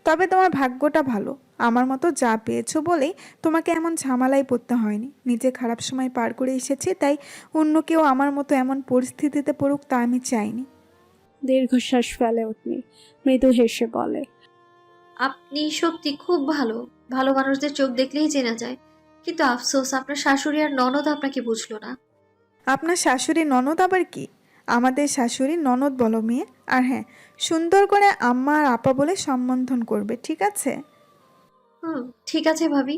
তবে তোমার ভাগ্যটা ভালো, আমার মতো যা পেয়েছো বলেই তোমাকে এমন ঝামেলায় পড়তে হয়নি। নিজে খারাপ সময় পার করে এসেছি, তাই অন্য কেউ আমার মতো এমন পরিস্থিতিতে পড়ুক তা আমি চাইনি। দীর্ঘশ্বাস ফেলে উঠনি, মৃদু হেসে বলে। আপনি সত্যি খুব ভালো, ভালো মানুষদের চোখ দেখলেই চেনা যায়, কিন্তু আফসোস আপনার শাশুড়ি আর ননদ আপনাকে বুঝলো না। আপনার শাশুড়ি ননদ আবার কি? আমাদের শাশুড়ি ননদ বলো মেয়ে, আর হ্যাঁ, সুন্দর করে আম্মা আর আপা বলে সম্বোধন করবে, ঠিক আছে? ঠিক আছে ভাবি।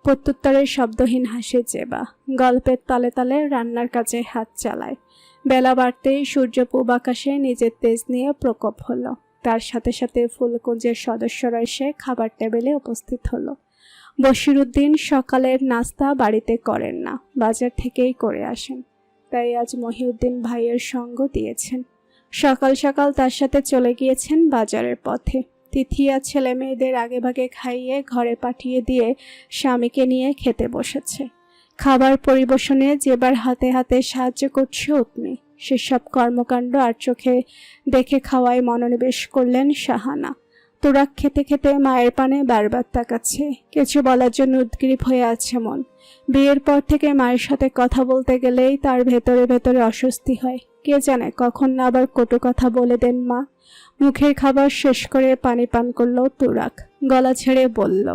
প্রত্যুত্তরের শব্দহীন হাসে জেবা। গল্পের তালে তালে রান্নার কাজে হাত চালায়। বেলা বাড়তেই সূর্য পূব আকাশে নিজের তেজ নিয়ে প্রকোপ হলো। তার সাথে সাথে ফুলকুঞ্জের সদস্যরা এসে খাবার টেবিলে উপস্থিত হলো। বশিরউদ্দিন সকালের নাস্তা বাড়িতে করেন না, বাজার থেকেই করে আসেন, তাই আজ মহিউদ্দিন ভাইয়ের সঙ্গ দিয়েছেন। সকাল সকাল তার সাথে চলে গিয়েছেন বাজারের পথে। তিথিয়া ছেলে মেয়েদের আগেভাগে খাইয়ে ঘরে পাঠিয়ে দিয়ে স্বামীকে নিয়ে খেতে বসেছে। খাবার পরিবেশনে যেবার হাতে হাতে সাহায্য করছে উৎমি। সেসব কর্মকাণ্ড আর চোখে দেখে খাওয়ায় মনোনিবেশ করলেন শাহানা। তোরাক খেতে খেতে মায়ের পানে বারবার তাকাচ্ছে, কিছু বলার জন্য উদ্গ্রীব হয়ে আছে মন। বিয়ের পর থেকে মায়ের সাথে কথা বলতে গেলেই তার ভেতরে ভেতরে অস্বস্তি হয়। কে জানে কখন না আবার কটু কথা বলে দেন মা। মুখের খাবার শেষ করে পানি পান করলো তোরাক, গলা ছেড়ে বলল,